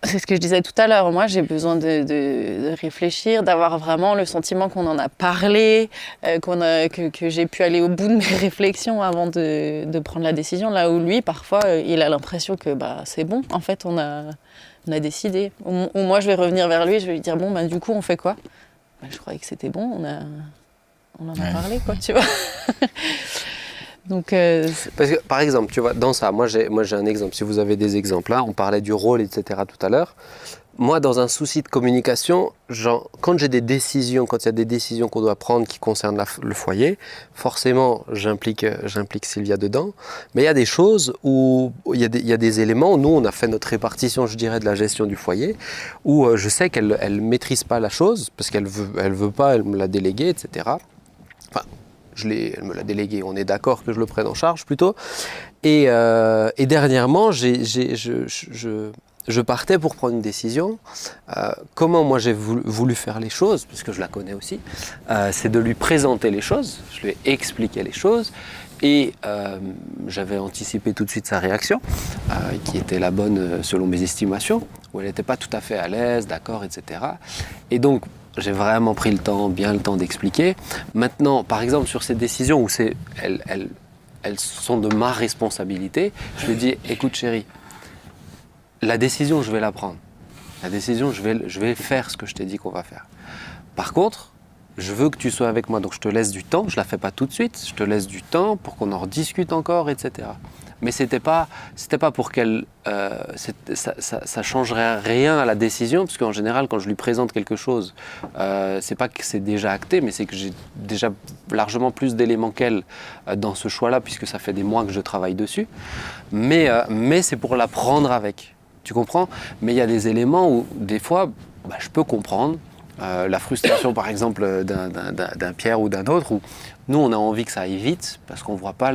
c'est ce que je disais tout à l'heure. Moi, j'ai besoin de réfléchir, d'avoir vraiment le sentiment qu'on en a parlé, que j'ai pu aller au bout de mes réflexions avant de prendre la décision. Là où lui, parfois, il a l'impression que bah, c'est bon. En fait, on a décidé. Ou moi, je vais revenir vers lui et je vais lui dire, bon, bah, du coup, on fait quoi ? Bah, je croyais que c'était bon, on en a parlé, quoi, tu vois. Donc, Parce que, par exemple, tu vois, dans ça, moi j'ai un exemple. Si vous avez des exemples, là, on parlait du rôle, etc. tout à l'heure. Moi, dans un souci de communication, quand j'ai des décisions, quand il y a des décisions qu'on doit prendre qui concernent le foyer, forcément, j'implique Sylvia dedans. Mais il y a des choses où il y a des éléments où nous, on a fait notre répartition, je dirais, de la gestion du foyer, où je sais qu'elle ne maîtrise pas la chose, parce qu'elle veut pas, elle me l'a délégué, etc. Enfin, elle me l'a délégué, on est d'accord que je le prenne en charge plutôt. Et dernièrement, je partais pour prendre une décision. Comment moi j'ai voulu faire les choses, parce que je la connais aussi, c'est de lui présenter les choses, je lui ai expliqué les choses. Et j'avais anticipé tout de suite sa réaction, qui était la bonne selon mes estimations, où elle n'était pas tout à fait à l'aise, d'accord, etc. Et donc, j'ai vraiment pris bien le temps d'expliquer. Maintenant, par exemple, sur ces décisions où elles sont de ma responsabilité, je lui dis, écoute chérie, la décision, je vais la prendre. La décision, je vais faire ce que je t'ai dit qu'on va faire. Par contre, je veux que tu sois avec moi, donc je te laisse du temps. Je la fais pas tout de suite. Je te laisse du temps pour qu'on en rediscute encore, etc. Mais c'était pas pour qu'elle, ça changerait rien à la décision, parce qu'en général, quand je lui présente quelque chose, c'est pas que c'est déjà acté, mais c'est que j'ai déjà largement plus d'éléments qu'elle dans ce choix-là, puisque ça fait des mois que je travaille dessus. Mais c'est pour la prendre avec. Tu comprends ? Mais il y a des éléments où, des fois, je peux comprendre. La frustration par exemple d'un Pierre ou d'un autre, où nous on a envie que ça aille vite parce qu'on voit pas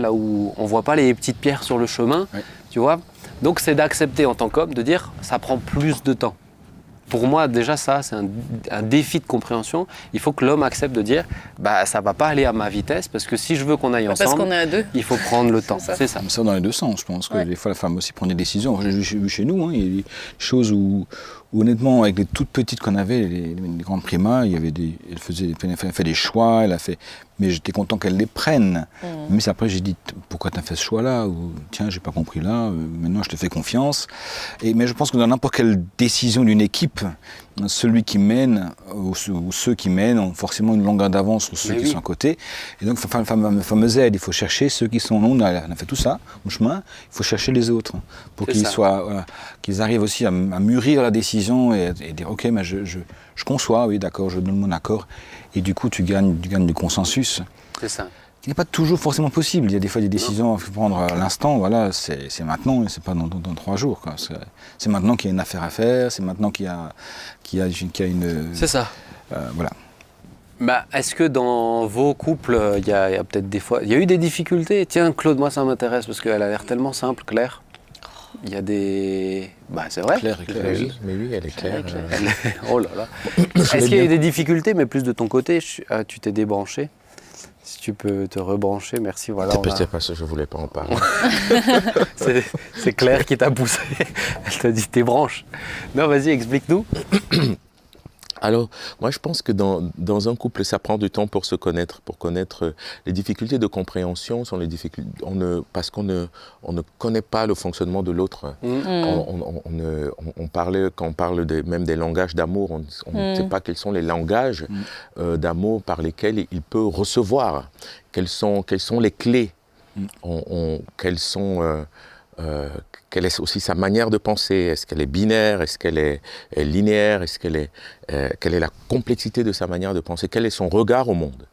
les petites pierres sur le chemin, oui. Tu vois. Donc c'est d'accepter en tant qu'homme, de dire ça prend plus de temps. Pour moi déjà ça c'est un défi de compréhension. Il faut que l'homme accepte de dire ça va pas aller à ma vitesse parce que si je veux qu'on aille parce ensemble, qu'on est à deux. il faut prendre le temps. ça. C'est ça. Ça dans les deux sens, je pense que Ouais. des fois la femme aussi prend des décisions. J'ai vu chez nous, hein, il y a des choses où honnêtement, avec les toutes petites qu'on avait, les grandes primas, elle fait des choix, mais j'étais content qu'elle les prenne. Mais après j'ai dit pourquoi tu as fait ce choix-là, ou tiens j'ai pas compris là, maintenant je te fais confiance. Mais je pense que dans n'importe quelle décision d'une équipe, type, celui qui mène ou ceux qui mènent ont forcément une longueur d'avance sur ceux qui sont à côté. Et donc, fameuse aide, il faut chercher ceux qui sont... Nous, on a fait tout ça, au chemin, il faut chercher les autres pour qu'ils arrivent aussi à mûrir la décision et dire « Ok, mais je conçois, oui, d'accord, je donne mon accord. » Et du coup, tu gagnes du consensus. C'est ça. Qui n'est pas toujours forcément possible. Il y a des fois des décisions à prendre à l'instant. Voilà, c'est maintenant et c'est pas dans 3 jours. Quoi. C'est maintenant qu'il y a une affaire à faire. C'est maintenant qu'il y a une. C'est ça. Voilà. Bah, est-ce que dans vos couples, il y a peut-être des fois, il y a eu des difficultés? Tiens, Claude, moi ça m'intéresse parce qu'elle a l'air tellement simple, Claire. Il y a des. Bah, c'est vrai. Claire, oui, mais oui, elle est claire. Oh là là. Est-ce qu'il y a eu des difficultés, mais plus de ton côté? Tu t'es débranché? Si tu peux te rebrancher, merci. Voilà, c'est parce que je ne voulais pas en parler. c'est Claire qui t'a poussé. Elle t'a dit tes branches. Non, vas-y, explique-nous. Alors, moi, je pense que dans un couple, ça prend du temps pour se connaître, pour connaître les difficultés de compréhension, sont les difficultés, parce qu'on ne connaît pas le fonctionnement de l'autre. On parlait, quand on parle même des langages d'amour, on ne sait pas quels sont les langages d'amour par lesquels il peut recevoir, quelles sont les clés, quelle est aussi sa manière de penser? Est-ce qu'elle est binaire? Est-ce qu'elle est linéaire? Quelle est la complexité de sa manière de penser? Quel est son regard au monde?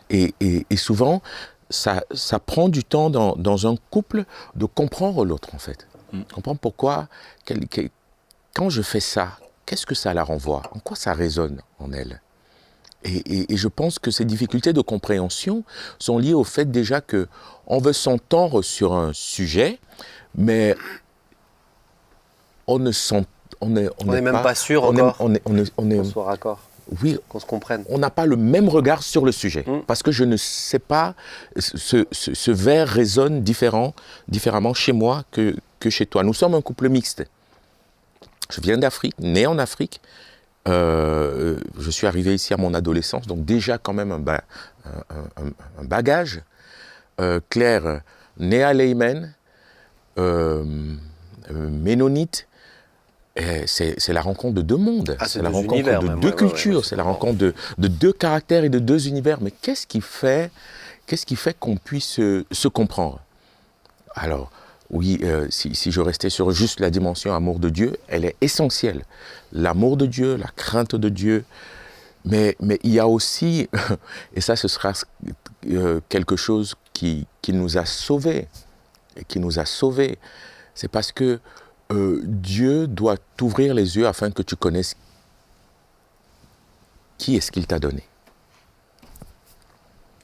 Et souvent, ça prend du temps dans un couple de comprendre l'autre, en fait. Comprendre pourquoi, quand je fais ça, qu'est-ce que ça la renvoie? En quoi ça résonne en elle? Et je pense que ces difficultés de compréhension sont liées au fait déjà qu'on veut s'entendre sur un sujet, mais on n'est même pas sûr encore qu'on soit raccord, oui, qu'on se comprenne. On n'a pas le même regard sur le sujet, parce que je ne sais pas, ce vers résonne différemment chez moi que chez toi. Nous sommes un couple mixte. Je viens d'Afrique, né en Afrique. Je suis arrivé ici à mon adolescence, donc déjà quand même un bagage. Claire, née à Leymen, ménonite, c'est la rencontre de 2 mondes, c'est la rencontre de 2 cultures, c'est la rencontre de 2 caractères et de 2 univers. Mais qu'est-ce qui fait qu'on puisse se comprendre? Alors, oui, si je restais sur juste la dimension amour de Dieu, elle est essentielle. L'amour de Dieu, la crainte de Dieu, mais il y a aussi, et ça ce sera quelque chose qui nous a sauvés, c'est parce que Dieu doit t'ouvrir les yeux afin que tu connaisses qui est-ce qu'il t'a donné.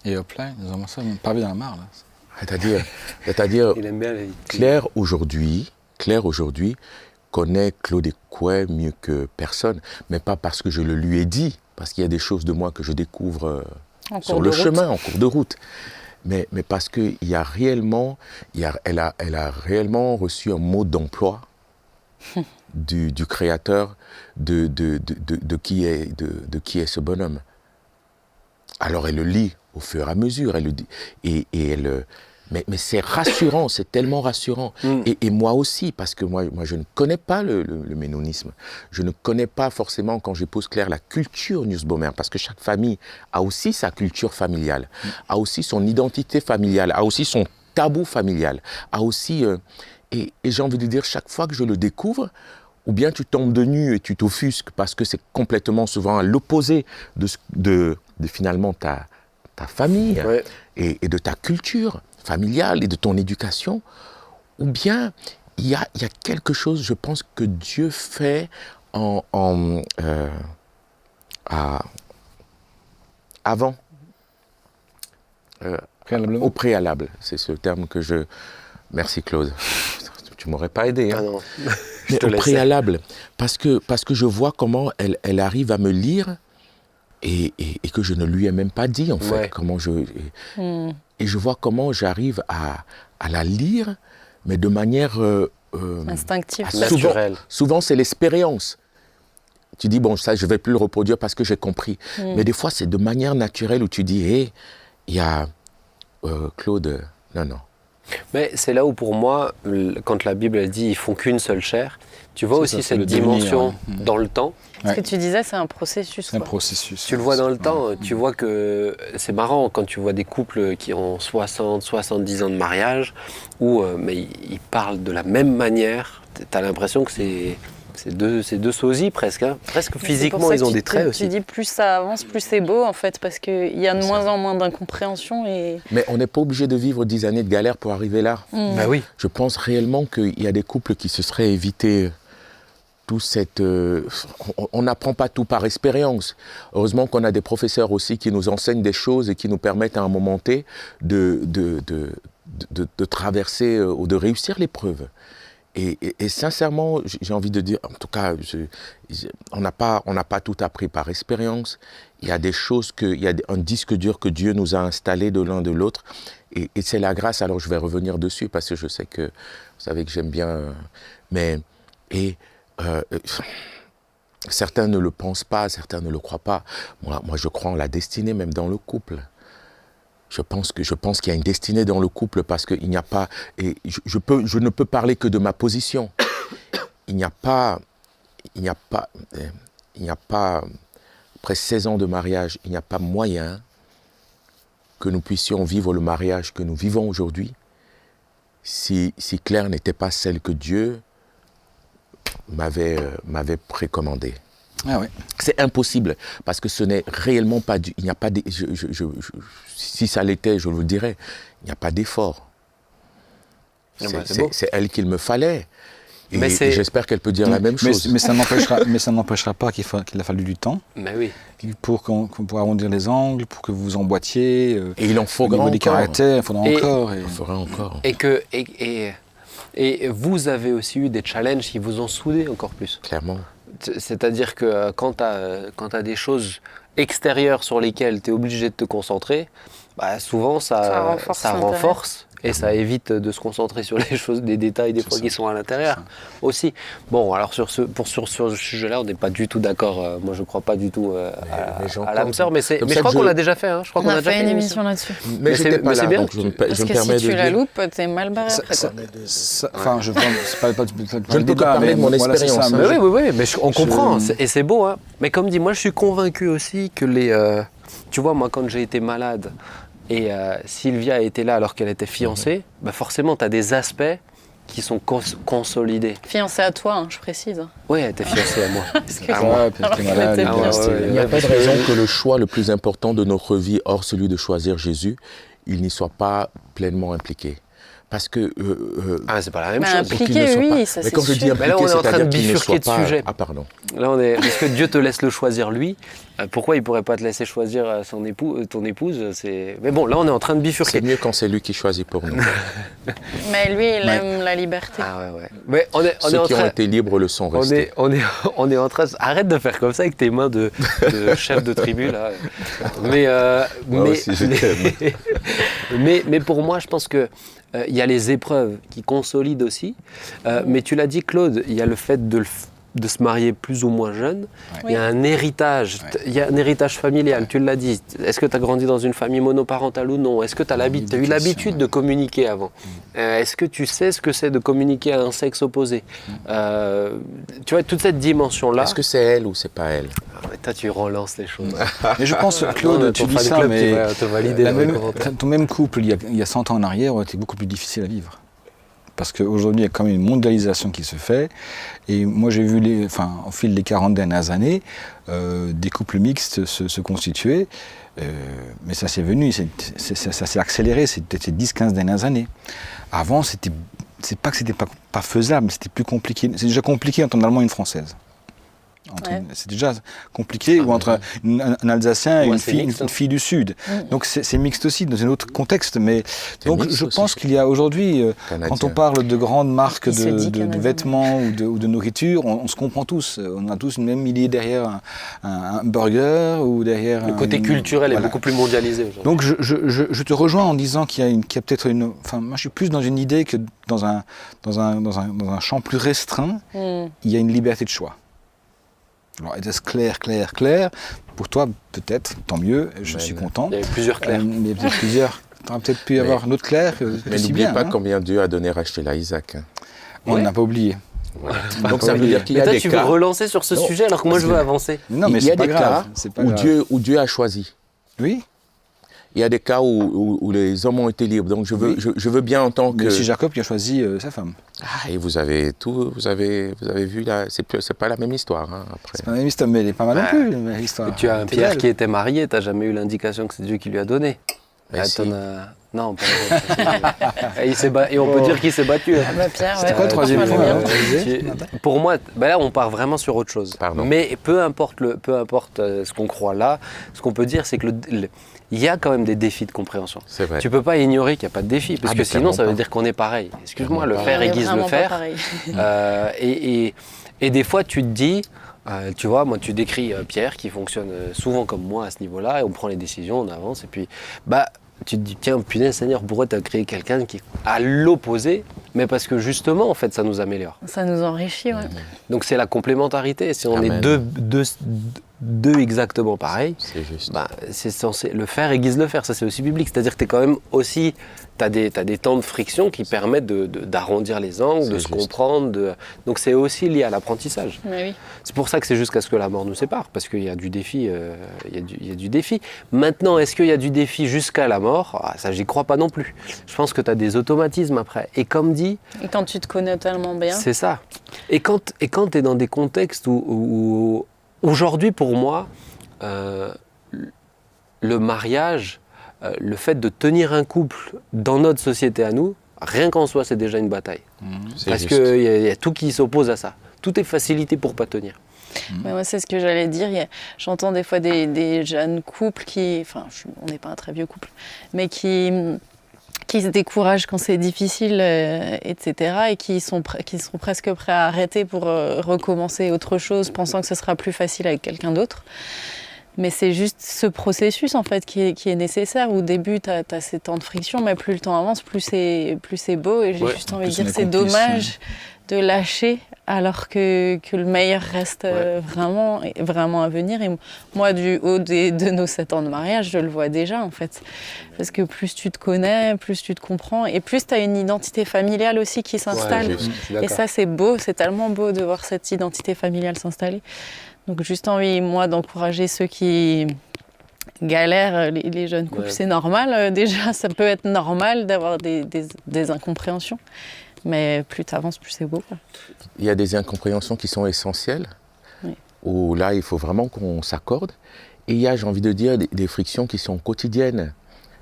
Et hop là, nous avons ça, pas bien marre là. C'est-à-dire il aime bien Claire aujourd'hui connaît Claude Ekoué mieux que personne, mais pas parce que je le lui ai dit, parce qu'il y a des choses de moi que je découvre sur le chemin, en cours de route. Mais parce qu'elle a réellement reçu un mot d'emploi du Créateur de qui est ce bonhomme. Alors elle le lit au fur et à mesure, elle le dit, mais c'est rassurant, c'est tellement rassurant. Et moi aussi, parce que moi je ne connais pas le ménonisme. Je ne connais pas forcément, quand j'épouse Claire, la culture Nussbaumer, parce que chaque famille a aussi sa culture familiale, a aussi son identité familiale, a aussi son tabou familial, a aussi... et j'ai envie de dire, chaque fois que je le découvre, ou bien tu tombes de nu et tu t'offusques parce que c'est complètement souvent à l'opposé de finalement ta famille, ouais, et de ta culture familiale et de ton éducation, ou bien il y a quelque chose, je pense, que Dieu fait avant, au préalable. C'est ce terme que je... Merci Claude. Tu m'aurais pas aidé. Hein. Ah non. Mais au préalable, parce que je vois comment elle arrive à me lire et que je ne lui ai même pas dit en fait. Ouais. Comment et je vois comment j'arrive à la lire, mais de manière instinctive, naturelle. Souvent c'est l'expérience. Tu dis bon, ça je vais plus le reproduire parce que j'ai compris. Mais des fois c'est de manière naturelle où tu dis hé, il y a Claude, non. Mais c'est là où pour moi, quand la Bible elle dit ils font qu'une seule chair, tu vois aussi c'est cette le devenir, dimension ouais. dans le temps. Ce que tu disais, c'est un processus. C'est un quoi. processus. Tu le vois dans le Ouais. temps, tu vois que c'est marrant quand tu vois des couples qui ont 60, 70 ans de mariage, où mais ils parlent de la même manière. Tu as l'impression que c'est deux sosies presque. Hein. Presque Mais c'est physiquement, pour ça ils que ont tu des traits tu aussi. dis plus ça avance, plus c'est beau en fait, parce qu'il y a de moins en moins d'incompréhension et... Mais on n'est pas obligé de vivre 10 années de galère pour arriver là. Bah oui. Je pense réellement qu'il y a des couples qui se seraient évités tout cette... on n'apprend pas tout par expérience. Heureusement qu'on a des professeurs aussi qui nous enseignent des choses et qui nous permettent à un moment T de traverser ou de réussir l'épreuve. Et sincèrement, j'ai envie de dire, en tout cas, on n'a pas tout appris par expérience. Il y a des choses, il y a un disque dur que Dieu nous a installé de l'un de l'autre. Et c'est la grâce, alors je vais revenir dessus parce que je sais que, vous savez que j'aime bien... certains ne le pensent pas, certains ne le croient pas. Moi, je crois en la destinée, même dans le couple. Je pense qu'il y a une destinée dans le couple parce qu'il n'y a pas... Et je ne peux parler que de ma position. Il n'y a pas, après 16 ans de mariage, il n'y a pas moyen que nous puissions vivre le mariage que nous vivons aujourd'hui si Claire n'était pas celle que Dieu m'avait précommandée. Ah ouais. C'est impossible, parce que ce n'est réellement pas... Il n'y a pas si ça l'était, je vous le dirais, il n'y a pas d'effort. C'est elle qu'il me fallait. Et j'espère qu'elle peut dire la même chose. Mais ça n'empêchera pas qu'il a fallu du temps. Mais oui. Pour arrondir les angles, pour que vous vous emboîtiez. Et il en faudra encore. Des caractères, il faudra encore. Il faudra encore. Et vous avez aussi eu des challenges qui vous ont soudé encore plus. Clairement. C'est-à-dire que quand tu as des choses extérieures sur lesquelles tu es obligé de te concentrer, bah souvent ça renforce et ça évite de se concentrer sur les choses, des détails des fois qui sont à l'intérieur aussi. Bon, alors sur ce sujet-là, on n'est pas du tout d'accord. Moi, je ne crois pas du tout à l'âme sœur, mais je crois qu'on l'a déjà fait. Hein. Je crois on a fait une émission là-dessus. Mais j'étais pas là, bien. donc je me Parce que permets si de tu la dire... loupes, t'es mal barré après. Enfin, je ne peux que parler de mon expérience. Oui, mais on comprend, et c'est beau. Hein. Mais comme dit, moi, je suis convaincu aussi que tu vois, moi, quand j'ai été malade, et Sylvia était là alors qu'elle était fiancée, bah forcément, tu as des aspects qui sont consolidés. Fiancée à toi, hein, je précise. Oui, elle était fiancée à moi. Il n'y a pas de raison que le choix le plus important de notre vie, hors celui de choisir Jésus, il n'y soit pas pleinement impliqué. Parce que... c'est pas la même chose. Impliqué, oui, ça c'est sûr. Mais quand je dis impliqué, là, on est en train de qu'il ne bifurquer soit de sujet. Ah, pardon. Là, est-ce que Dieu te laisse le choisir lui? Pourquoi il ne pourrait pas te laisser choisir ton épouse? Mais bon, là, on est en train de bifurquer. C'est mieux quand c'est lui qui choisit pour nous. Mais lui, il aime la liberté. Ah ouais. Mais Ceux qui ont été libres le sont restés. On est en train... Arrête de faire comme ça avec tes mains de chef de tribu, là. Mais pour moi, je pense que il y a les épreuves qui consolident aussi. Mais tu l'as dit, Claude, il y a le fait de se marier plus ou moins jeune. Ouais. Il y a un héritage, il y a un héritage familial, tu l'as dit. Est-ce que tu as grandi dans une famille monoparentale ou non? Est-ce que tu as eu l'habitude de communiquer avant? Est-ce que tu sais ce que c'est de communiquer à un sexe opposé? Tu vois, toute cette dimension-là... Est-ce que c'est elle ou c'est pas elle? Toi, tu relances les choses. Mais je pense, Claude, tu dis ça, mais te valider ton même couple, il y a 100 ans en arrière, aurait été beaucoup plus difficile à vivre. Parce qu'aujourd'hui, il y a quand même une mondialisation qui se fait. Et moi, j'ai vu, au fil des 40 dernières années, des couples mixtes se constituer. Mais ça s'est venu, ça s'est accéléré, c'était ces 10-15 dernières années. Avant, c'est pas que c'était pas faisable, mais c'était plus compliqué. C'est déjà compliqué entre un Allemand et une Française. C'est déjà compliqué, ou entre un Alsacien et une fille du Sud. Donc c'est mixte aussi, dans un autre contexte. Mais donc je pense qu'il y a aujourd'hui, quand on parle de grandes marques de vêtements ou de nourriture, on se comprend tous. On a tous une même idée derrière un burger ou derrière... Le côté culturel est beaucoup plus mondialisé aujourd'hui. Donc je te rejoins en disant qu'il y a peut-être une... Enfin, moi je suis plus dans une idée que dans un champ plus restreint, il y a une liberté de choix. Alors, est-ce clair? Pour toi, peut-être, tant mieux, je suis content. Il y a plusieurs clairs. Il y a plusieurs Tu aurais peut-être pu y avoir un autre Claire. Mais n'oubliez pas combien Dieu a donné Rachel à Isaac. Hein. On n'a pas oublié. Voilà. Donc ça veut dire qu'il y a toi, des tu cas... veux relancer sur ce sujet alors que moi je veux avancer. Non, mais il y a c'est pas des grave. cas où Dieu a choisi. Oui. Il y a des cas où les hommes ont été libres. Donc je veux bien en tant que... Mais c'est Jacob qui a choisi sa femme. Ah, et vous avez vu là, c'est pas la même histoire. Hein, après. C'est pas la même histoire, mais elle est pas mal non plus, l'histoire. Tu as un Pierre qui était marié, tu n'as jamais eu l'indication que c'est Dieu qui lui a donné. Si. Non, pas et on peut dire qu'il s'est battu. Hein. Pierre, c'était quoi le troisième point Pour moi, là on part vraiment sur autre chose. Pardon. Mais peu importe ce qu'on croit là, ce qu'on peut dire c'est que il y a quand même des défis de compréhension. C'est vrai. Tu peux pas ignorer qu'il n'y a pas de défi, parce que sinon ça veut pas. dire qu'on est pareil. Excuse-moi, le Clairement faire On est aiguise le vraiment pas faire. pareil. Et des fois tu te dis, tu vois, moi tu décris Pierre qui fonctionne souvent comme moi à ce niveau-là, et on prend les décisions, on avance, et puis tu te dis, tiens, punaise Seigneur, pourquoi tu as créé quelqu'un qui est à l'opposé? Mais parce que justement, en fait, ça nous améliore. Ça nous enrichit, ouais. Donc c'est la complémentarité. Si on Amen. est deux exactement pareils, C'est juste. c'est censé le faire aiguise le faire. Ça c'est aussi biblique. C'est-à-dire que t'es quand même aussi, t'as des temps de friction qui permettent d'arrondir les angles, de se comprendre. Donc c'est aussi lié à l'apprentissage. Mais oui. C'est pour ça que c'est jusqu'à ce que la mort nous sépare, parce qu'il y a du défi. Il y a du défi. Maintenant, est-ce qu'il y a du défi jusqu'à la mort? Ça, j'y crois pas non plus. Je pense que tu as des automatismes après. Et comme dit, Et quand tu te connais tellement bien. c'est ça. Et quand tu es dans des contextes où aujourd'hui, pour moi, le mariage, le fait de tenir un couple dans notre société à nous, rien qu'en soi, c'est déjà une bataille. Parce qu'il y a tout qui s'oppose à ça. Tout est facilité pour pas tenir. Mais moi, c'est ce que j'allais dire. J'entends des fois des jeunes couples enfin, on n'est pas un très vieux couple, mais qui se découragent quand c'est difficile, etc. Et qui sont presque prêts à arrêter pour recommencer autre chose, pensant que ce sera plus facile avec quelqu'un d'autre. Mais c'est juste ce processus en fait qui est nécessaire. Au début, tu as ces temps de friction, mais plus le temps avance, plus c'est beau. Et j'ai juste envie de dire c'est dommage de lâcher alors que le meilleur reste vraiment à venir. Et moi, du haut de nos 7 ans de mariage, je le vois déjà en fait. Parce que plus tu te connais, plus tu te comprends et plus tu as une identité familiale aussi qui s'installe. Et ça, c'est beau, c'est tellement beau de voir cette identité familiale s'installer. Donc juste envie, moi, d'encourager ceux qui galèrent, les jeunes couples, c'est normal. Déjà, ça peut être normal d'avoir des incompréhensions. Mais plus tu avances, plus c'est beau. Quoi. Il y a des incompréhensions qui sont essentielles, où là, il faut vraiment qu'on s'accorde. Et il y a, j'ai envie de dire, des frictions qui sont quotidiennes.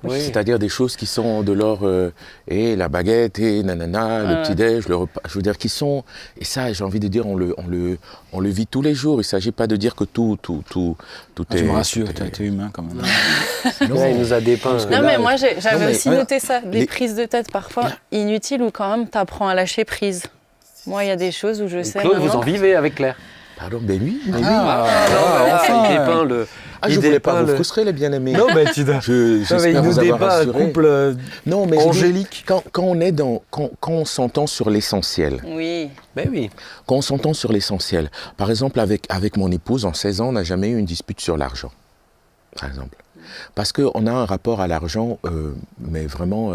Oui. C'est-à-dire des choses qui sont de l'ordre et la baguette et nanana, le petit-déj, le repas. Je veux dire, qui sont... Et ça, j'ai envie de dire, on le vit tous les jours. Il ne s'agit pas de dire que tout est... Tu me rassures, tu as été humain quand même. Non, il nous a dépeint. Non, mais moi, j'avais aussi noté ça. Des prises de tête parfois inutiles où quand même, tu apprends à lâcher prise. Moi, il y a des choses où je sais Claude, maintenant... vous en vivez avec Claire? Pardon, ben oui. Enfin, il dépeint le... je ne voulais pas vous frustrer, les bien-aimés. Non, mais tu j'espère vous avoir rassuré. Un couple angélique. Quand on s'entend sur l'essentiel. Oui. Ben oui. Quand on s'entend sur l'essentiel. Par exemple, avec mon épouse, en 16 ans, on n'a jamais eu une dispute sur l'argent. Par exemple. Parce qu'on a un rapport à l'argent, mais vraiment...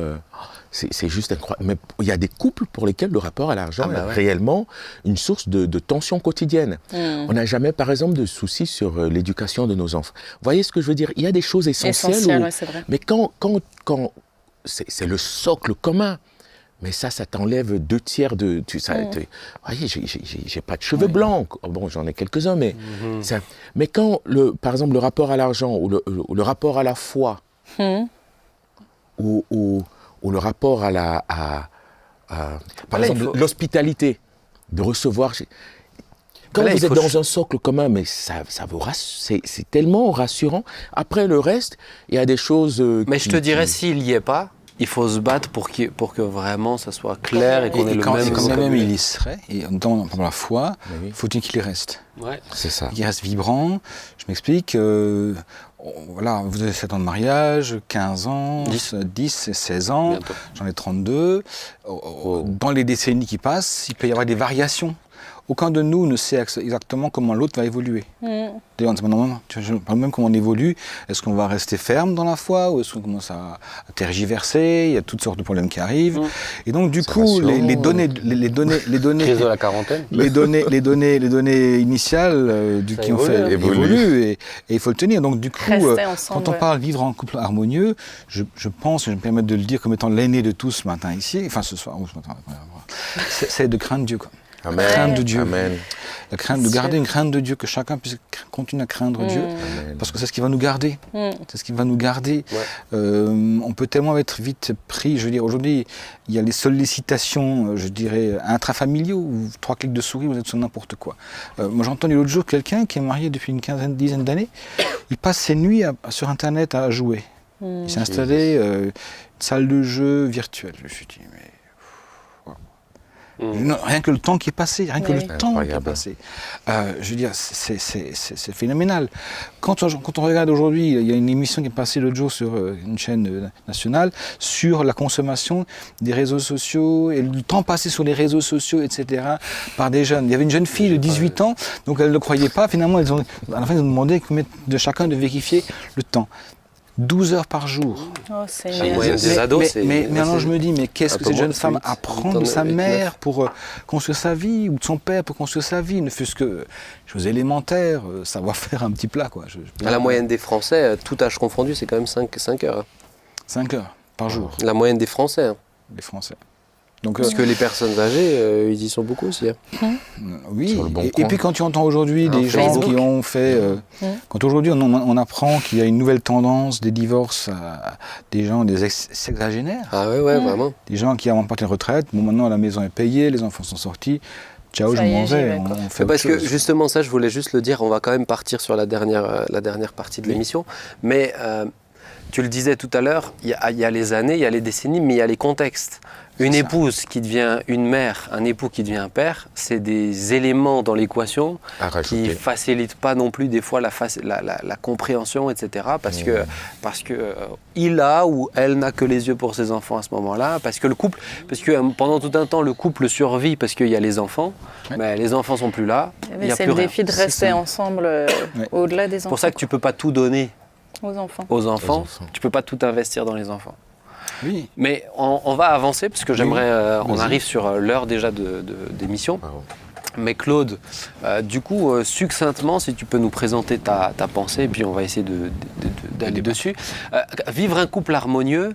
c'est juste incroyable. Mais il y a des couples pour lesquels le rapport à l'argent est réellement une source de tension quotidienne. On n'a jamais, par exemple, de soucis sur l'éducation de nos enfants. Vous voyez ce que je veux dire? Il y a des choses essentielles. C'est vrai. Mais quand c'est le socle commun. Mais ça t'enlève 2/3 de... Vous voyez, j'ai pas de cheveux blancs. Bon, j'en ai quelques-uns, mais... Mais quand, par exemple, le rapport à l'argent ou le rapport à la foi ou le rapport à par exemple, l'hospitalité, de recevoir... Quand vous êtes dans un socle commun, mais ça vous rassure, c'est tellement rassurant. Après, le reste, il y a des choses... Mais je te dirais, s'il n'y est pas, il faut se battre pour que vraiment ça soit clair et qu'on ait le même... Quand même il y serait, et dans la foi, faut-il qu'il y reste. Ouais. C'est ça. Qu'il reste vibrant. Je m'explique. Voilà, vous avez 7 ans de mariage, 15 ans, 10 et 16 ans, j'en ai 32. Dans les décennies qui passent, il peut y avoir des variations. aucun de nous ne sait exactement comment l'autre va évoluer. D'ailleurs, je parle même comment on évolue. Est-ce qu'on va rester ferme dans la foi ou est-ce qu'on commence à tergiverser? Il y a toutes sortes de problèmes qui arrivent. Et donc, du coup, les données, Crise de la quarantaine. les données initiales qui ont fait évoluent et il faut le tenir. Donc, du coup, quand on parle vivre en couple harmonieux, je pense, et je me permets de le dire comme étant l'aîné de tous ce matin ici, enfin ce soir, c'est de craindre Dieu. Amen. Crainte de Dieu. Amen. De garder une crainte de Dieu, que chacun puisse continuer à craindre Dieu, parce que c'est ce qui va nous garder. C'est ce qui va nous garder. On peut tellement être vite pris. Je veux dire, aujourd'hui, il y a les sollicitations, je dirais, intrafamiliaux, où 3 clics de souris, vous êtes sur n'importe quoi. Moi, j'ai entendu l'autre jour quelqu'un qui est marié depuis une dizaine d'années, il passe ses nuits sur Internet à jouer. Il s'est installé une salle de jeu virtuelle. Je me suis dit, mais... Non, rien que le temps qui est passé, je veux dire, c'est phénoménal. Quand on regarde aujourd'hui, il y a une émission qui est passée l'autre jour sur une chaîne nationale sur la consommation des réseaux sociaux et le temps passé sur les réseaux sociaux, etc. par des jeunes. Il y avait une jeune fille de 18 ans, donc elle ne le croyait pas. Finalement, à la fin, ils ont demandé de chacun de vérifier le temps. 12 heures par jour. La moyenne des ados, mais alors je me dis, mais qu'est-ce que cette jeune femme apprend de sa mère pour construire sa vie, ou de son père pour construire sa vie, ne fût-ce que choses élémentaires, savoir faire un petit plat, quoi. La moyenne des Français, tout âge confondu, c'est quand même 5 heures. 5 heures par jour. La moyenne des Français. Les Français. Donc, parce que les personnes âgées, ils y sont beaucoup aussi. Oui, et puis quand tu entends aujourd'hui des gens Facebook qui ont fait... quand aujourd'hui on apprend qu'il y a une nouvelle tendance des divorces à des gens, des sexagénaires. Ah ouais, vraiment. Des gens qui avant partir de retraite, bon maintenant la maison est payée, les enfants sont sortis, ciao, je m'en vais. Parce que justement ça, je voulais juste le dire, on va quand même partir sur la dernière partie de l'émission. Mais tu le disais tout à l'heure, il y a les années, il y a les décennies, mais il y a les contextes. Une épouse qui devient une mère, un époux qui devient un père, c'est des éléments dans l'équation qui ne facilitent pas non plus des fois la compréhension, etc. Parce que il a ou elle n'a que les yeux pour ses enfants à ce moment-là, parce que pendant tout un temps le couple survit parce qu'il y a les enfants, mais les enfants sont plus là. C'est le défi de rester ensemble au-delà des enfants. C'est pour ça que tu ne peux pas tout donner aux enfants. Tu ne peux pas tout investir dans les enfants. Oui. Mais on va avancer parce que j'aimerais. On arrive sur l'heure déjà d'émission. Mais Claude, du coup, succinctement, si tu peux nous présenter ta pensée, et puis on va essayer d'aller dessus. Vivre un couple harmonieux,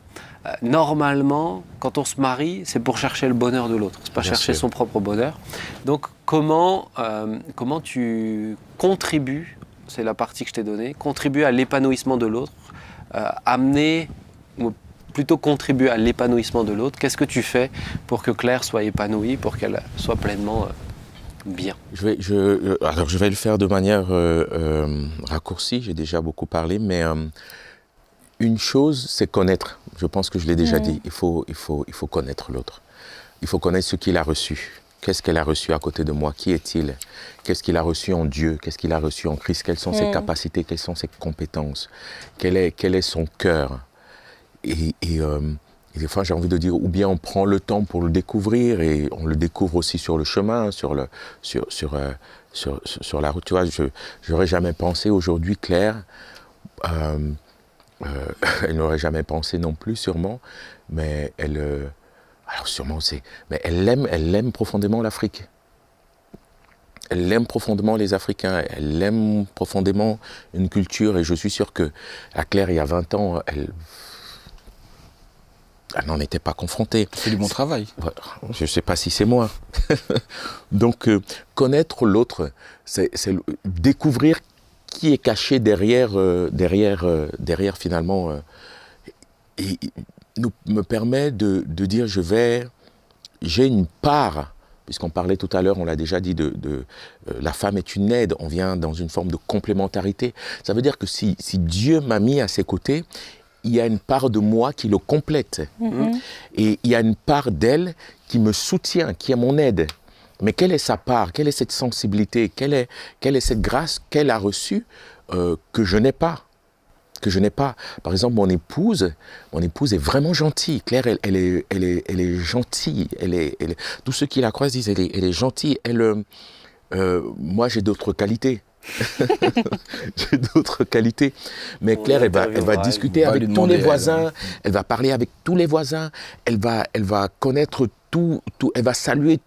normalement, quand on se marie, c'est pour chercher le bonheur de l'autre, c'est pas chercher son propre bonheur. Donc, comment tu contribues, c'est la partie que je t'ai donnée, contribuer à l'épanouissement de l'autre, plutôt contribuer à l'épanouissement de l'autre. Qu'est-ce que tu fais pour que Claire soit épanouie, pour qu'elle soit pleinement bien? Alors je vais le faire de manière raccourcie, j'ai déjà beaucoup parlé, mais une chose, c'est connaître. Je pense que je l'ai déjà dit, il faut connaître l'autre. Il faut connaître ce qu'il a reçu. Qu'est-ce qu'elle a reçu à côté de moi? Qui est-il? Qu'est-ce qu'il a reçu en Dieu? Qu'est-ce qu'il a reçu en Christ? Quelles sont ses capacités? Quelles sont ses compétences? Quel est son cœur? Et des fois, j'ai envie de dire, ou bien on prend le temps pour le découvrir et on le découvre aussi sur le chemin, sur la route. Tu vois, je n'aurais jamais pensé aujourd'hui, Claire, elle n'aurait jamais pensé non plus, sûrement, mais alors sûrement, mais elle aime profondément l'Afrique. Elle aime profondément les Africains, elle aime profondément une culture, et je suis sûr que à Claire, il y a 20 ans, elle n'en était pas confrontée. C'est du bon travail. Je ne sais pas si c'est moi. Donc, connaître l'autre, c'est découvrir qui est caché derrière finalement, et me permet de dire j'ai une part, puisqu'on parlait tout à l'heure, on l'a déjà dit, la femme est une aide, on vient dans une forme de complémentarité. Ça veut dire que si Dieu m'a mis à ses côtés, il y a une part de moi qui le complète. Et il y a une part d'elle qui me soutient, qui est mon aide. Mais quelle est sa part? Quelle est cette sensibilité? Quelle est cette grâce qu'elle a reçue que je n'ai pas? que je n'ai pas. Par exemple, mon épouse est vraiment gentille. Claire, elle est gentille. Tous ceux qui la croisent disent elle est gentille. Moi, j'ai d'autres qualités. J'ai d'autres qualités. Mais Claire, elle va discuter avec tous les voisins. Elle va parler avec tous les voisins. Elle va connaître tout. Elle va saluer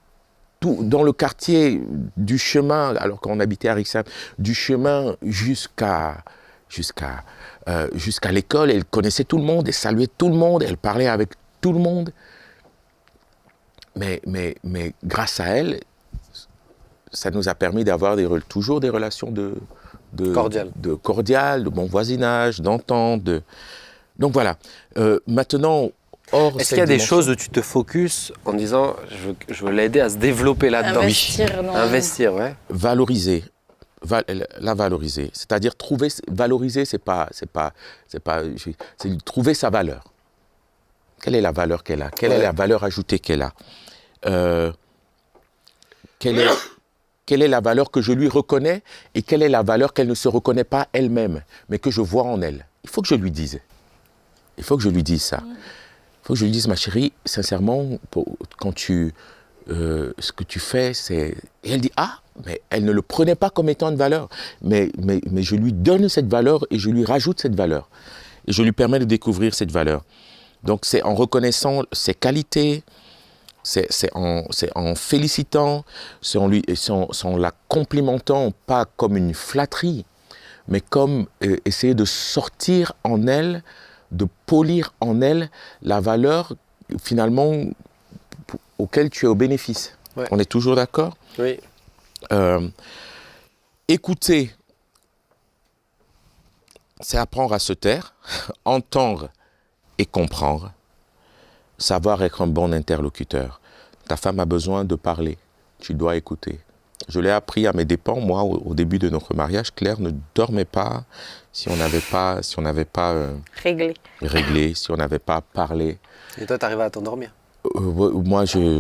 tout dans le quartier, du chemin, alors qu'on habitait à Rixheim, du chemin jusqu'à l'école. Elle connaissait tout le monde, elle saluait tout le monde, elle parlait avec tout le monde. Mais grâce à elle, ça nous a permis d'avoir toujours des relations cordiales, de bon voisinage, d'entente. Donc voilà. Maintenant, est-ce qu'il y a des choses où tu te focuses en disant je veux l'aider à se développer là-dedans? Investir, ouais. Valoriser. La valoriser. C'est-à-dire valoriser, c'est trouver sa valeur. Quelle est la valeur qu'elle a? Quelle est la valeur ajoutée qu'elle a? Quelle est la valeur que je lui reconnais et quelle est la valeur qu'elle ne se reconnaît pas elle-même, mais que je vois en elle? Il faut que je lui dise. Il faut que je lui dise ça. Il faut que je lui dise, ma chérie, sincèrement, quand ce que tu fais, c'est... Et elle dit, mais elle ne le prenait pas comme étant une valeur. Mais je lui donne cette valeur et je lui rajoute cette valeur. Et je lui permets de découvrir cette valeur. Donc c'est en reconnaissant ses qualités, c'est en félicitant, c'est en la complimentant, pas comme une flatterie, mais comme essayer de sortir en elle, de polir en elle la valeur finalement auquel tu es au bénéfice. Ouais. On est toujours d'accord? Oui. Écouter, c'est apprendre à se taire, entendre et comprendre, savoir être un bon interlocuteur. Ta femme a besoin de parler, tu dois écouter. Je l'ai appris à mes dépens. Moi, au début de notre mariage, Claire ne dormait pas si on n'avait pas réglé, si on n'avait pas parlé. Et toi, tu arrivais à t'endormir? Moi, je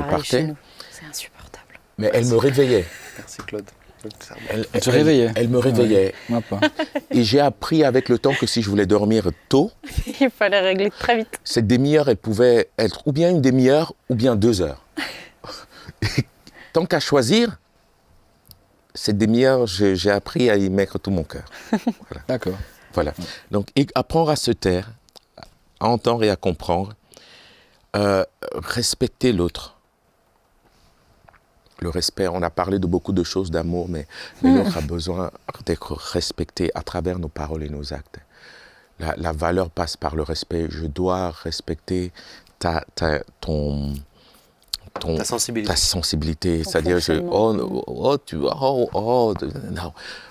partais. Chez nous. C'est insupportable. Mais elle me réveillait. Merci Claude. Elle te réveillait? Elle me réveillait. Ouais, moi pas. Et j'ai appris avec le temps que si je voulais dormir tôt, il fallait régler très vite. Cette demi-heure, elle pouvait être ou bien une demi-heure ou bien 2 heures. Tant qu'à choisir, cette demi-heure, j'ai appris à y mettre tout mon cœur. Voilà. D'accord. Voilà. Donc, apprendre à se taire, à entendre et à comprendre, respecter l'autre. Le respect, on a parlé de beaucoup de choses d'amour, mais l'autre a besoin d'être respecté à travers nos paroles et nos actes. La valeur passe par le respect. Je dois respecter ta sensibilité. C'est-à-dire, non.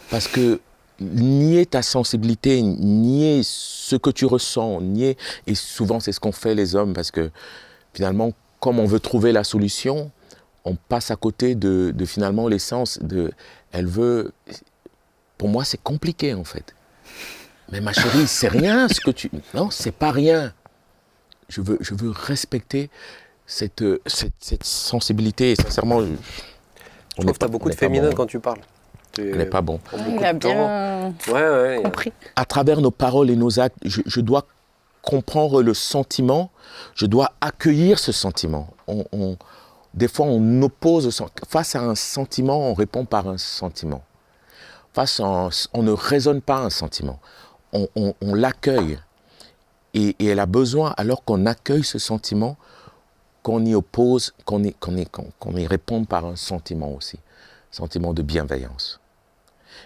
Parce que nier ta sensibilité, nier ce que tu ressens, et souvent c'est ce qu'on fait les hommes, parce que finalement, comme on veut trouver la solution, on passe à côté de finalement l'essence de... Elle veut... Pour moi, c'est compliqué en fait. Mais ma chérie, c'est rien ce que tu... Non, c'est pas rien. Je veux respecter cette sensibilité. Et sincèrement, je trouve que tu as beaucoup de féminin quand tu parles. On n'est pas bon. Il a bien compris. À travers nos paroles et nos actes, je dois comprendre le sentiment, je dois accueillir ce sentiment. Des fois, on oppose, face à un sentiment, on répond par un sentiment. On ne raisonne pas un sentiment, on l'accueille. Et elle a besoin, alors qu'on accueille ce sentiment, qu'on y oppose, qu'on y réponde par un sentiment aussi, sentiment de bienveillance.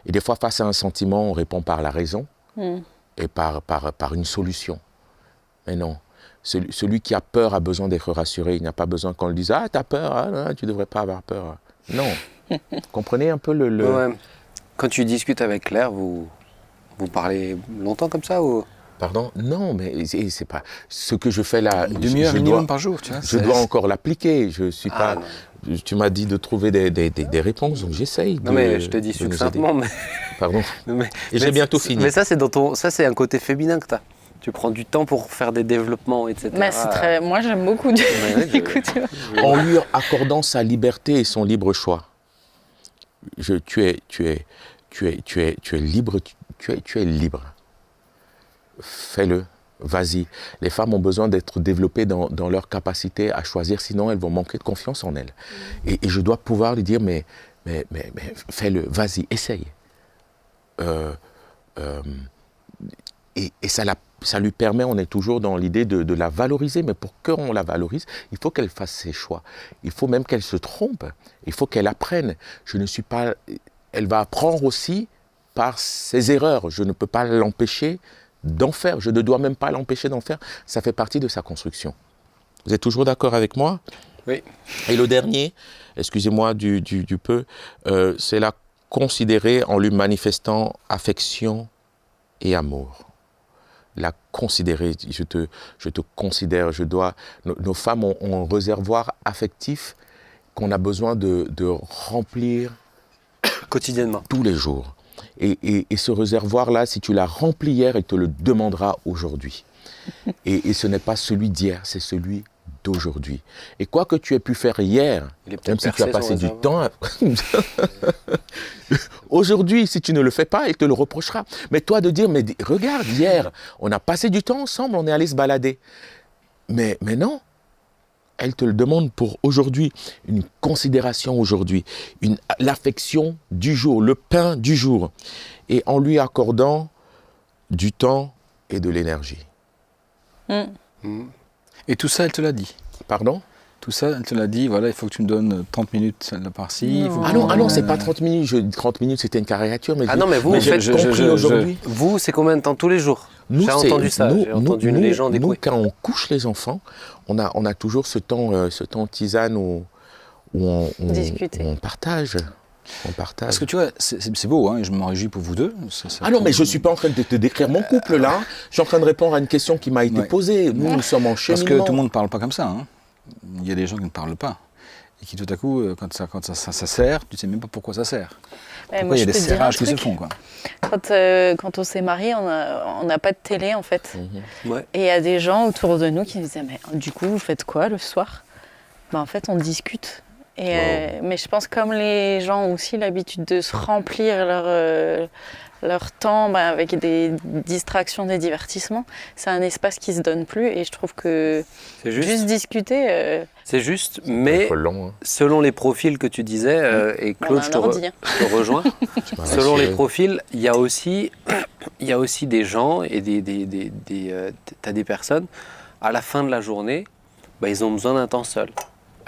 Et des fois, face à un sentiment, on répond par la raison et par une solution. Mais non, celui qui a peur a besoin d'être rassuré. Il n'a pas besoin qu'on lui dise « Ah, t'as peur, tu ne devrais pas avoir peur. » Non. Comprenez un peu le... Ouais. Quand tu discutes avec Claire, vous parlez longtemps comme ça ou... Pardon? Non, mais c'est pas... Ce que je fais là... Une demi-heure minimum par jour, tu vois. Je dois encore l'appliquer. Je suis pas... Tu m'as dit de trouver des réponses, donc j'essaye de... Non, mais je te dis succinctement, mais... Pardon. Et j'ai bientôt fini. Mais ça, c'est un côté féminin que tu as. Tu prends du temps pour faire des développements, etc. Mais moi, j'aime beaucoup écouter. En lui accordant sa liberté et son libre choix. Tu es libre, tu es libre. Fais-le, vas-y. Les femmes ont besoin d'être développées dans leur capacité à choisir, sinon elles vont manquer de confiance en elles. Et je dois pouvoir lui dire, mais fais-le, vas-y, essaye. Et ça lui permet, on est toujours dans l'idée de la valoriser, mais pour qu'on la valorise, il faut qu'elle fasse ses choix. Il faut même qu'elle se trompe, il faut qu'elle apprenne. Elle va apprendre aussi par ses erreurs. Je ne peux pas l'empêcher d'en faire, je ne dois même pas l'empêcher d'en faire. Ça fait partie de sa construction. Vous êtes toujours d'accord avec moi? Oui. Et le dernier, excusez-moi du peu, c'est la considérer en lui manifestant affection et amour. La considérer, je te considère, nos femmes ont un réservoir affectif qu'on a besoin de remplir Quotidiennement. tous les jours. Et ce réservoir-là, si tu l'as rempli hier, elle te le demandera aujourd'hui. Et ce n'est pas celui d'hier, c'est celui d'aujourd'hui. Et quoi que tu aies pu faire hier, même si tu as passé du temps, aujourd'hui, si tu ne le fais pas, elle te le reprochera. Mais toi de dire, mais regarde, hier, on a passé du temps ensemble, on est allé se balader. Mais non, elle te le demande pour aujourd'hui, une considération aujourd'hui, l'affection du jour, le pain du jour, et en lui accordant du temps et de l'énergie. Et tout ça, elle te l'a dit? Pardon? Tout ça, elle te l'a dit, voilà, il faut que tu me donnes 30 minutes par-ci. Ah non, c'est pas 30 minutes. 30 minutes, c'était une caricature. Mais mais vous faites compris aujourd'hui. Vous, c'est combien de temps tous les jours? J'ai entendu ça, j'ai entendu une légende. Nous, quand on couche les enfants, on a toujours ce temps tisane où on partage. Parce que tu vois, c'est beau, hein, et je m'en réjouis pour vous deux. Mais je ne suis pas en train de te décrire mon couple, là. Je suis en train de répondre à une question qui m'a été posée. Nous sommes en cheminement. Parce que tout le monde ne parle pas comme ça. Hein. Il y a des gens qui ne parlent pas. Et qui, tout à coup, quand ça sert, tu ne sais même pas pourquoi ça sert. Pourquoi il y a des serrages qui se font, quoi. Quand on s'est mariés, on n'a pas de télé, en fait. Et il y a des gens autour de nous qui disaient, mais du coup, vous faites quoi le soir? En fait, on discute. Mais je pense comme les gens ont aussi l'habitude de se remplir leur temps avec des distractions, des divertissements, c'est un espace qui se donne plus et je trouve que juste discuter... C'est juste, mais selon les profils que tu disais, et Claude, je te rejoins, selon les profils, il y a aussi des gens et t'as des personnes, à la fin de la journée, ils ont besoin d'un temps seul.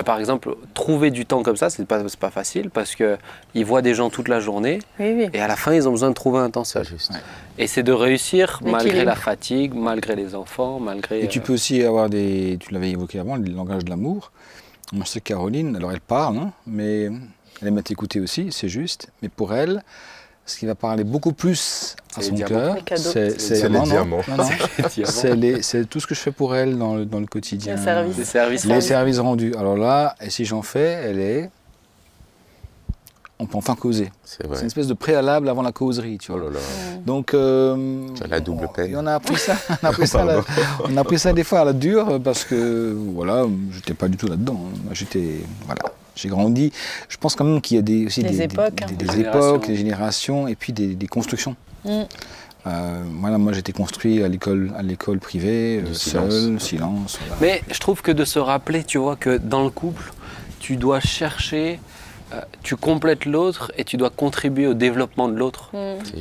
Par exemple, trouver du temps comme ça, c'est pas facile parce qu'ils voient des gens toute la journée et à la fin, ils ont besoin de trouver un temps seul. Et c'est de réussir malgré la fatigue, malgré les enfants, malgré... Et tu peux aussi avoir tu l'avais évoqué avant, le langage de l'amour. Moi, je sais que Caroline, alors elle parle, hein, mais elle aime t'écouter aussi, c'est juste. Mais pour elle, ce qui va parler beaucoup plus à son cœur, c'est les diamants. C'est tout ce que je fais pour elle dans le quotidien. Les services rendus. Alors là, et si j'en fais, on peut enfin causer. C'est une espèce de préalable avant la causerie, tu vois. Donc, c'est la double peine. On a appris ça. On a appris ça des fois à la dure parce que voilà, j'étais pas du tout là-dedans. Moi, j'ai grandi. Je pense quand même qu'il y a aussi des époques, des générations et puis des constructions. Moi, j'étais construit à l'école privée, seul, silence. Voilà. Mais je trouve que de se rappeler, tu vois, que dans le couple, tu dois chercher, tu complètes l'autre et tu dois contribuer au développement de l'autre.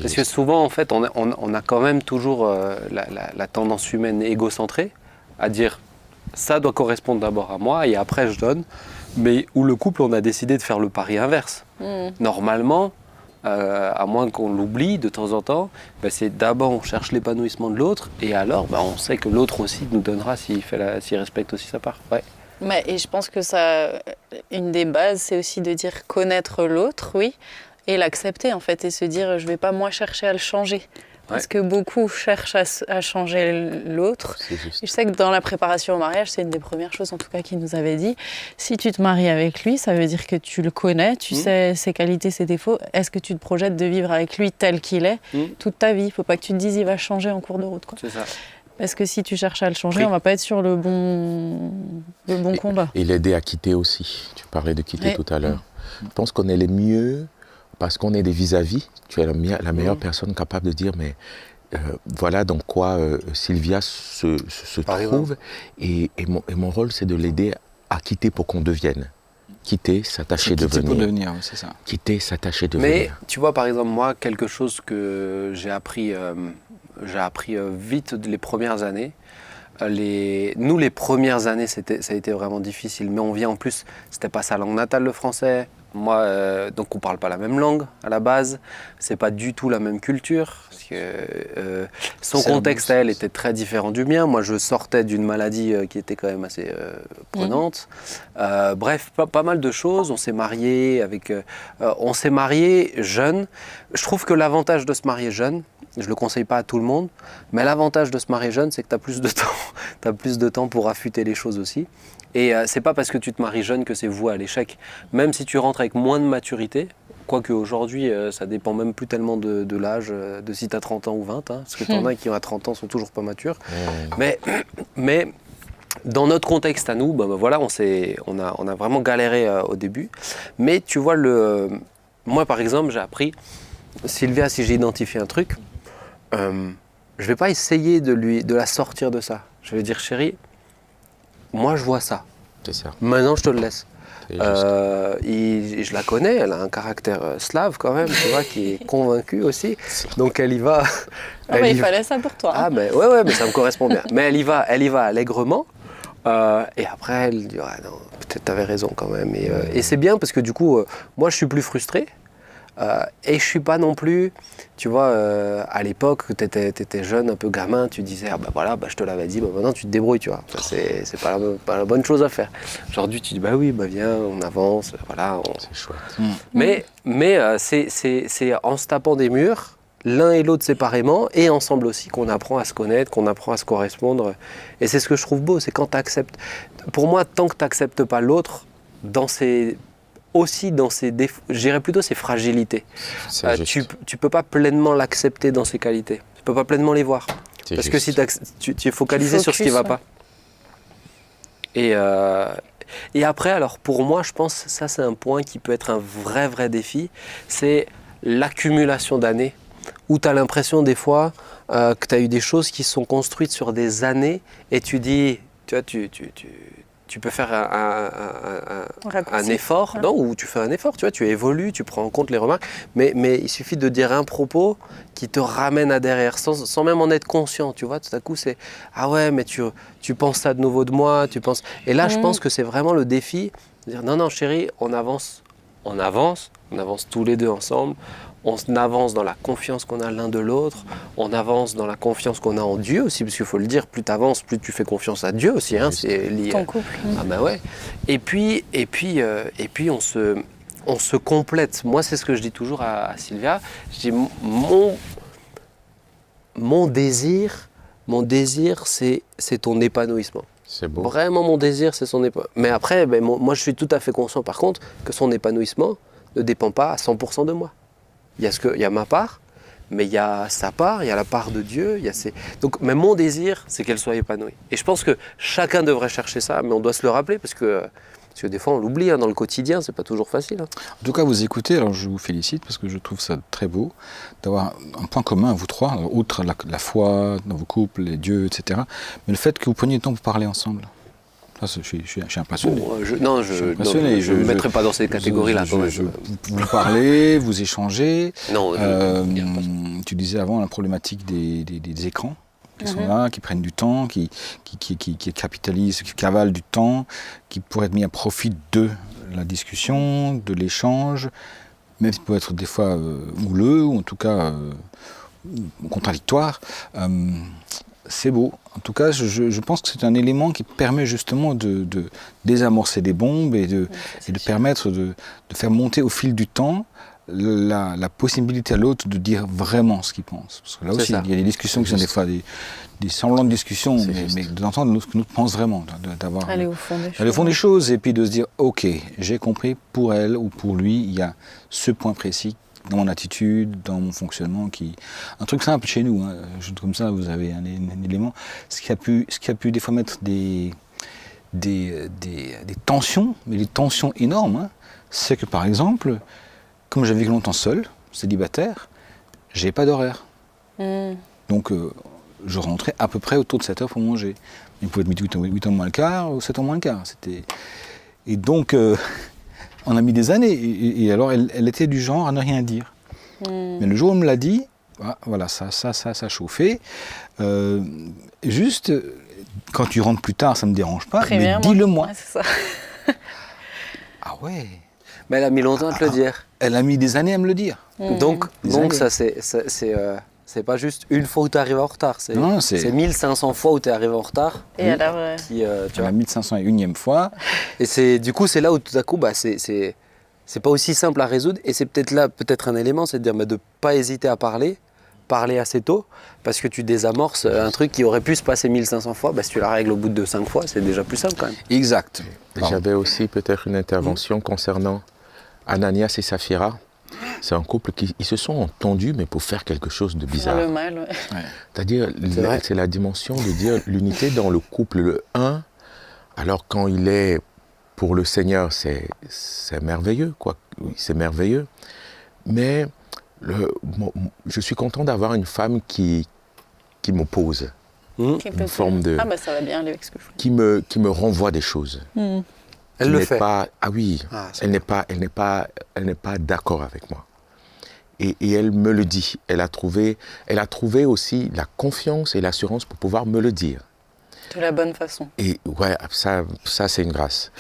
Parce que souvent, en fait, on a quand même toujours la tendance humaine égocentrée à dire ça doit correspondre d'abord à moi et après je donne. Mais où le couple, on a décidé de faire le pari inverse. Normalement, à moins qu'on l'oublie de temps en temps, c'est d'abord on cherche l'épanouissement de l'autre et alors on sait que l'autre aussi nous donnera s'il respecte aussi sa part. Et je pense que une des bases, c'est aussi de dire connaître l'autre, et l'accepter en fait, et se dire je vais pas moi chercher à le changer. Parce que beaucoup cherchent à changer l'autre. Je sais que dans la préparation au mariage, c'est une des premières choses en tout cas qu'il nous avait dit. Si tu te maries avec lui, ça veut dire que tu le connais, tu sais ses qualités, ses défauts. Est-ce que tu te projettes de vivre avec lui tel qu'il est toute ta vie? Il ne faut pas que tu te dises il va changer en cours de route. C'est ça. Parce que si tu cherches à le changer, on ne va pas être sur le bon combat. Et l'aider à quitter aussi. Tu parlais de quitter tout à l'heure. Je pense qu'on est les mieux parce qu'on est des vis-à-vis, tu es la meilleure personne capable de dire, mais voilà dans quoi Sylvia se trouve. Et mon rôle, c'est de l'aider à quitter pour qu'on devienne. Quitter, s'attacher, devenir. Pour devenir, c'est ça. Quitter, s'attacher, devenir. Mais tu vois, par exemple, moi, quelque chose que j'ai appris vite les premières années. Nous, les premières années, ça a été vraiment difficile. Mais on vient en plus, c'était pas sa langue natale, le français. Moi, donc on parle pas la même langue à la base. C'est pas du tout la même culture. Parce que, son contexte à elle était très différent du mien. Moi, je sortais d'une maladie qui était quand même assez prenante. Bref, pas mal de choses. On s'est mariés jeunes. Je trouve que l'avantage de se marier jeune, je ne le conseille pas à tout le monde, mais l'avantage de se marier jeune, c'est que tu as plus de temps. Tu as plus de temps pour affûter les choses aussi. Et c'est pas parce que tu te maries jeune que c'est voué à l'échec. Même si tu rentres avec moins de maturité, quoique aujourd'hui, ça dépend même plus tellement de l'âge, de si tu as 30 ans ou 20, hein, parce que tu en as qui ont à 30 ans sont toujours pas matures. Mais dans notre contexte à nous, voilà, on a vraiment galéré au début. Mais tu vois, moi par exemple, j'ai appris, Sylvia, si j'ai identifié un truc, je vais pas essayer de la sortir de ça. Je vais dire, chérie, moi je vois ça. C'est ça. Maintenant je te le laisse. Je la connais, elle a un caractère slave quand même, tu vois, qui est convaincu aussi. Donc elle y va. Il fallait ça pour toi. Ah mais ouais, mais ça me correspond bien. Mais elle y va allègrement. Et après elle dit non, peut-être t'avais raison quand même. Et c'est bien parce que du coup, moi je suis plus frustré. Et je suis pas non plus, tu vois, à l'époque, tu étais jeune, un peu gamin, tu disais, je te l'avais dit, maintenant tu te débrouilles, tu vois. C'est pas la bonne chose à faire. Aujourd'hui, tu dis, oui, viens, on avance, voilà. C'est chouette. Mais c'est en se tapant des murs, l'un et l'autre séparément, et ensemble aussi, qu'on apprend à se connaître, qu'on apprend à se correspondre. Et c'est ce que je trouve beau, c'est quand tu acceptes. Pour moi, tant que tu n'acceptes pas l'autre, dans ses défauts, je dirais plutôt ses fragilités. Tu peux pas pleinement l'accepter dans ses qualités. Tu peux pas pleinement les voir. Parce que si tu es focalisé sur ce qui va pas. Et après, alors pour moi, je pense que ça c'est un point qui peut être un vrai défi, c'est l'accumulation d'années, où tu as l'impression des fois que tu as eu des choses qui sont construites sur des années, et tu dis, tu vois, tu peux faire un effort, non, ou tu fais un effort, tu vois, tu évolues, tu prends en compte les remarques, mais il suffit de dire un propos qui te ramène à derrière, sans même en être conscient, tu vois, tout à coup c'est « Ah ouais, mais tu penses ça de nouveau de moi, tu penses… » Et là, je pense que c'est vraiment le défi, de dire « Non, chérie, on avance tous les deux ensemble, on avance dans la confiance qu'on a l'un de l'autre, on avance dans la confiance qu'on a en Dieu aussi, parce qu'il faut le dire, plus tu avances, plus tu fais confiance à Dieu aussi, hein, c'est lié. Ton couple. Ah ben ouais. Et puis on se complète. Moi, c'est ce que je dis toujours à Sylvia. Je dis mon désir, c'est ton épanouissement. C'est beau. Vraiment, mon désir, c'est son épanouissement. Mais après, moi, je suis tout à fait conscient, par contre, que son épanouissement ne dépend pas à 100% de moi. Il y a ma part, mais il y a sa part, il y a la part de Dieu. Donc, mais mon désir, c'est qu'elle soit épanouie. Et je pense que chacun devrait chercher ça, mais on doit se le rappeler parce que des fois, on l'oublie, hein, dans le quotidien, c'est pas toujours facile. Hein. En tout cas, vous écoutez, alors je vous félicite parce que je trouve ça très beau d'avoir un point commun, vous trois, alors, outre la foi dans vos couples, les dieux, etc. Mais le fait que vous preniez le temps pour parler ensemble. Là, je suis impressionné. Je ne me mettrai pas dans ces catégories-là. Vous parlez, vous échangez. Non, tu disais avant la problématique des écrans qui sont là, qui prennent du temps, qui capitalisent, qui cavalent du temps, qui pourraient être mis à profit de la discussion, de l'échange, même s'il peut être des fois houleux ou en tout cas contradictoire. C'est beau. En tout cas, je pense que c'est un élément qui permet justement de désamorcer des bombes et de permettre de faire monter au fil du temps la possibilité à l'autre de dire vraiment ce qu'il pense. Parce que là aussi, il y a des discussions qui sont des fois des semblants de discussions, mais d'entendre ce que nous pense vraiment, d'avoir aller au fond des choses et puis de se dire, ok, j'ai compris, pour elle ou pour lui, il y a ce point précis dans mon attitude, dans mon fonctionnement, un truc simple chez nous, hein, comme ça, vous avez un élément, ce qui a pu des fois mettre des tensions, mais des tensions énormes, hein, c'est que par exemple, comme j'ai vécu longtemps seul, célibataire, j'ai pas d'horaire. Donc, je rentrais à peu près autour de 7 heures pour manger. Il pouvait être 8h moins le quart ou 7h moins le quart. Et donc, on a mis des années. Et alors, elle était du genre à ne rien dire. Mais le jour où elle me l'a dit, voilà, ça a chauffé. Juste, quand tu rentres plus tard, ça ne me dérange pas, mais dis-le-moi. Ouais, c'est ça. Ah ouais. Mais elle a mis longtemps à te le dire. Elle a mis des années à me le dire. Donc ça, c'est pas juste une fois où tu arrives en retard. C'est 1500 fois où tu es arrivé en retard. Et alors, Tu vois. La 1501e fois. Et du coup, c'est là où tout à coup, c'est pas aussi simple à résoudre. Et c'est peut-être un élément, c'est de dire de ne pas hésiter à parler assez tôt, parce que tu désamorces un truc qui aurait pu se passer 1500 fois. Si tu la règles au bout de 5 fois, c'est déjà plus simple quand même. Exact. J'avais aussi peut-être une intervention concernant Ananias et Saphira. C'est un couple qui ils se sont entendus, mais pour faire quelque chose de bizarre. Le mal, ouais. C'est-à-dire, c'est la dimension de dire l'unité dans le couple, le un. Alors quand il est pour le Seigneur, c'est merveilleux, quoi. Oui, c'est merveilleux. Mais je suis content d'avoir une femme qui m'oppose. Une forme de... ça va bien aller avec ce que je fais. Qui me renvoie des choses. Elle le fait. Ah oui, elle n'est pas d'accord avec moi. Et elle me le dit. Elle a trouvé aussi la confiance et l'assurance pour pouvoir me le dire. De la bonne façon. Et ouais, ça c'est une grâce.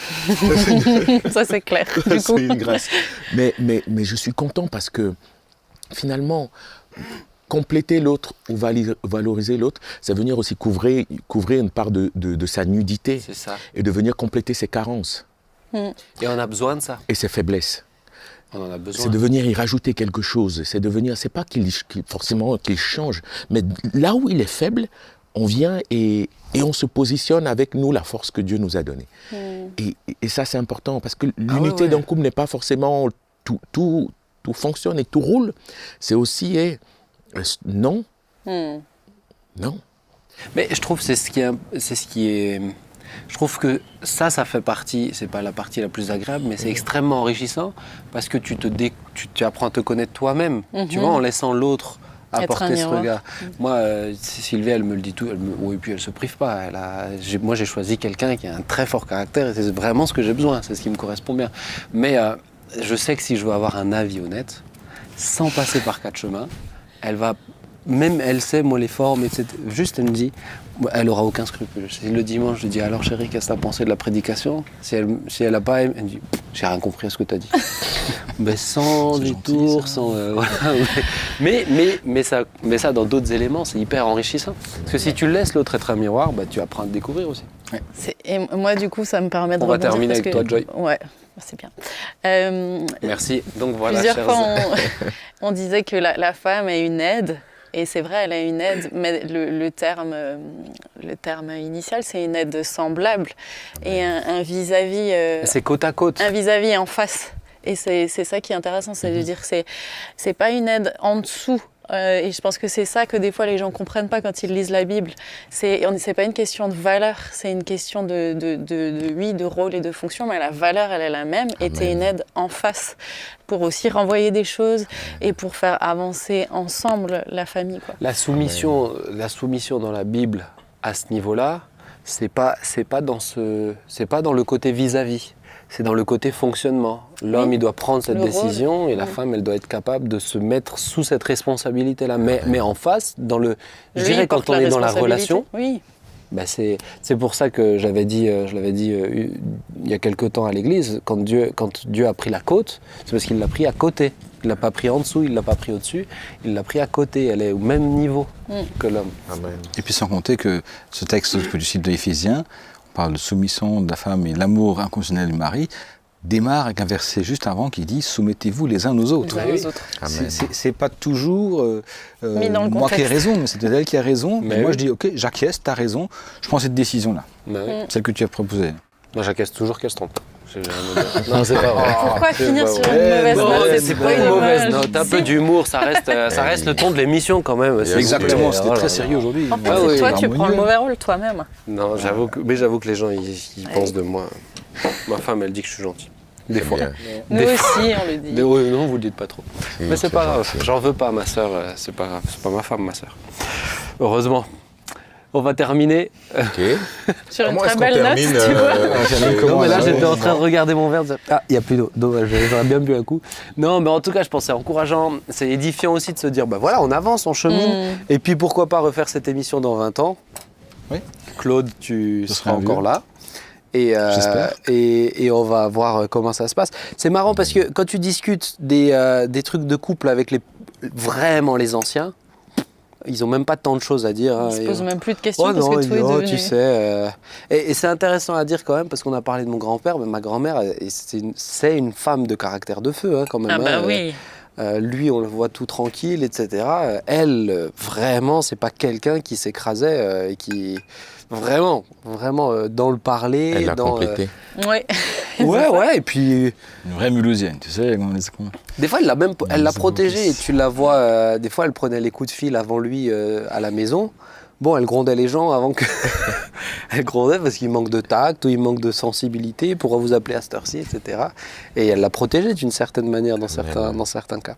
Ça c'est clair. Du coup. C'est une grâce. Mais je suis content parce que finalement, compléter l'autre ou valoriser l'autre, c'est venir aussi couvrir une part de sa nudité. C'est ça. Et de venir compléter ses carences. Et on a besoin de ça. Et ses faiblesses. On en a besoin. C'est de venir y rajouter quelque chose. C'est pas forcément qu'il change, mais là où il est faible, on vient et on se positionne avec nous la force que Dieu nous a donnée. Et ça, c'est important, parce que l'unité d'un couple n'est pas forcément tout fonctionne et tout roule. C'est aussi non. Non. Mais je trouve c'est ce qui est. Je trouve que ça fait partie, c'est pas la partie la plus agréable, mais c'est extrêmement enrichissant parce que tu apprends à te connaître toi-même, tu vois, en laissant l'autre apporter ce regard. Moi, Sylvie, elle me le dit tout, et puis elle se prive pas. Moi, j'ai choisi quelqu'un qui a un très fort caractère et c'est vraiment ce que j'ai besoin, c'est ce qui me correspond bien. Mais je sais que si je veux avoir un avis honnête, sans passer par 4 chemins, elle sait, moi, les formes, etc. Juste, elle me dit, elle aura aucun scrupule. Le dimanche, je dis, alors chérie, qu'est-ce que tu as pensé de la prédication ? Si elle n'a pas aimé, elle me dit, j'ai rien compris à ce que tu as dit. Sans détour, sans... voilà. mais ça, dans d'autres éléments, c'est hyper enrichissant. Parce que si tu laisses l'autre être un miroir, tu apprends à te découvrir aussi. Ouais. Et moi, du coup, ça me permet de rebondir. On va terminer avec toi, Joy. Ouais. C'est bien. Merci. Donc voilà, plusieurs fois, on disait que la femme est une aide. Et c'est vrai, elle a une aide, mais le terme initial, c'est une aide semblable. Et un vis-à-vis... c'est côte à côte. Un vis-à-vis en face. Et c'est ça qui est intéressant, c'est de dire que c'est pas une aide en dessous. Et je pense que c'est ça que des fois les gens ne comprennent pas quand ils lisent la Bible. C'est pas une question de valeur, c'est une question de rôle et de fonction, mais la valeur, elle est la même. Et tu es une aide en face pour aussi renvoyer des choses et pour faire avancer ensemble la famille, quoi. La soumission dans la Bible à ce niveau-là, c'est pas dans le côté vis-à-vis. C'est dans le côté fonctionnement. L'homme, il doit prendre cette décision et la femme, elle doit être capable de se mettre sous cette responsabilité-là. Mais en face, je dirais quand on est dans la relation, c'est pour ça que je l'avais dit il y a quelque temps à l'église, quand Dieu a pris la côte, c'est parce qu'il l'a pris à côté. Il ne l'a pas pris en dessous, il ne l'a pas pris au-dessus, il l'a pris à côté. Elle est au même niveau que l'homme. Amen. Et puis sans compter que ce texte que tu cites de Éphésiens, parle de soumission de la femme et l'amour inconditionnel du mari, démarre avec un verset juste avant qui dit « Soumettez-vous les uns aux autres ». C'est pas toujours moi qui ai raison, mais c'est peut-être elle qui a raison. Mais moi je dis « Ok, j'acquiesce, tu as raison, je prends cette décision-là, celle que tu as proposée ». Moi j'acquiesce toujours qu'elle se trompe. Non, c'est pas vrai. Pourquoi finir sur une mauvaise note? C'est pas une mauvaise note, un peu d'humour, ça reste le ton de l'émission quand même. Exactement, c'était très sérieux aujourd'hui. En fait, c'est toi, tu prends le mauvais rôle toi-même. Non, j'avoue que les gens ils pensent de moi. Ma femme, elle dit que je suis gentil. Des fois. bien. Nous Des aussi, on le dit. Non, vous le dites pas trop. Oui, Mais c'est pas grave, gentil. j'en veux pas, ma sœur, c'est pas grave, c'est pas ma femme, ma sœur. Heureusement. On va terminer. Ok. Sur une Comment très est-ce qu'on belle note, termine, tu vois. Non, mais là, Ouais, j'étais en ouais. train de regarder mon verre. Ah, il n'y a plus d'eau. Dommage, j'aurais bien bu un coup. Non, mais en tout cas, je pense que c'est encourageant. C'est édifiant aussi de se dire, bah voilà, on avance, on chemine. Et puis, pourquoi pas refaire cette émission dans 20 ans. Oui. Claude, tu Je seras serai encore vieux. là. J'espère. Et on va voir comment ça se passe. C'est marrant parce que quand tu discutes des trucs de couple avec vraiment les anciens, ils n'ont même pas tant de choses à dire. On hein. se Et- pose même plus de questions Oh parce non, que il tout dit, est oh, devenu. tu sais. Et c'est intéressant à dire quand même parce qu'on a parlé de mon grand-père, mais ma grand-mère, c'est une femme de caractère de feu hein, quand même. Ah bah hein. oui. Lui, on le voit tout tranquille, etc. Elle, vraiment, c'est pas quelqu'un qui s'écrasait et qui vraiment, dans le parler. Elle l'a dans, complété. Ouais. Ouais, et puis Une vraie mulhousienne, tu sais. des fois, elle l'a C'est protégé et beau. tu la vois. Des fois, elle prenait les coups de fil avant lui à la maison. Bon, elle grondait les gens avant que. Elle grondait parce qu'il manque de tact ou il manque de sensibilité. Pourquoi vous appeler à cette heure-ci, etc. Et elle l'a protégé d'une certaine manière dans certains cas.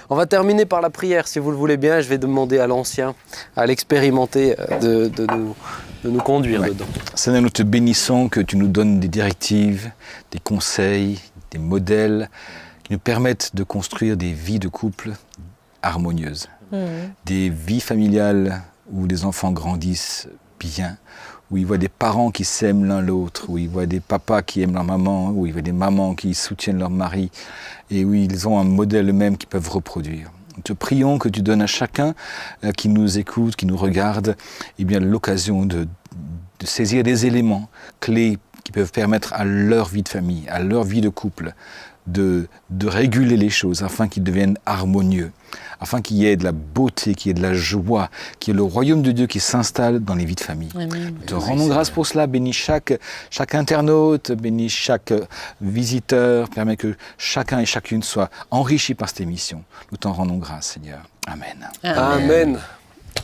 On va terminer par la prière, si vous le voulez bien. Je vais demander à l'ancien, à l'expérimenté, de nous conduire Ouais. dedans. Seigneur, nous te bénissons que tu nous donnes des directives, des conseils, des modèles qui nous permettent de construire des vies de couple harmonieuses, des vies familiales où les enfants grandissent bien, où ils voient des parents qui s'aiment l'un l'autre, où ils voient des papas qui aiment leur maman, où ils voient des mamans qui soutiennent leur mari, et où ils ont un modèle eux-mêmes qu'ils peuvent reproduire. Nous te prions que tu donnes à chacun qui nous écoute, qui nous regarde, eh bien, l'occasion de saisir des éléments clés qui peuvent permettre à leur vie de famille, à leur vie de couple, de réguler les choses afin qu'ils deviennent harmonieux, afin qu'il y ait de la beauté, qu'il y ait de la joie, qu'il y ait le royaume de Dieu qui s'installe dans les vies de famille. Amen. Nous te rendons grâce pour cela, bénis chaque internaute, bénis chaque visiteur, permet que chacun et chacune soit enrichi par cette émission. Nous t'en rendons grâce, Seigneur. Amen. Amen.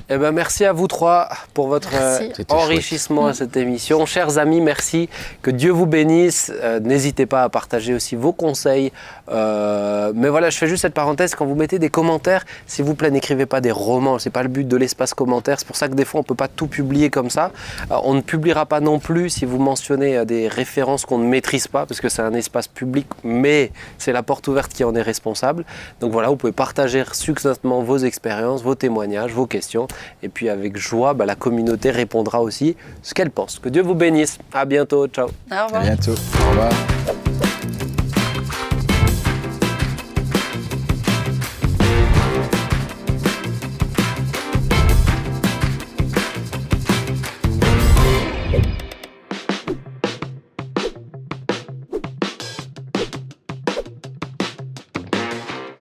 Eh ben, merci à vous trois pour votre Merci. C'était enrichissement à cette émission. Chers amis, merci. Que Dieu vous bénisse. N'hésitez pas à partager aussi vos conseils. Mais voilà, je fais juste cette parenthèse. Quand vous mettez des commentaires, s'il vous plaît, n'écrivez pas des romans. C'est pas le but de l'espace commentaire. C'est pour ça que des fois, on ne peut pas tout publier comme ça. On ne publiera pas non plus si vous mentionnez des références qu'on ne maîtrise pas, parce que c'est un espace public, mais c'est la porte ouverte qui en est responsable. Donc voilà, vous pouvez partager succinctement vos expériences, vos témoignages, vos questions. Et puis avec joie, la communauté répondra aussi ce qu'elle pense. Que Dieu vous bénisse. À bientôt. Ciao. Au À revoir. bientôt. Au revoir.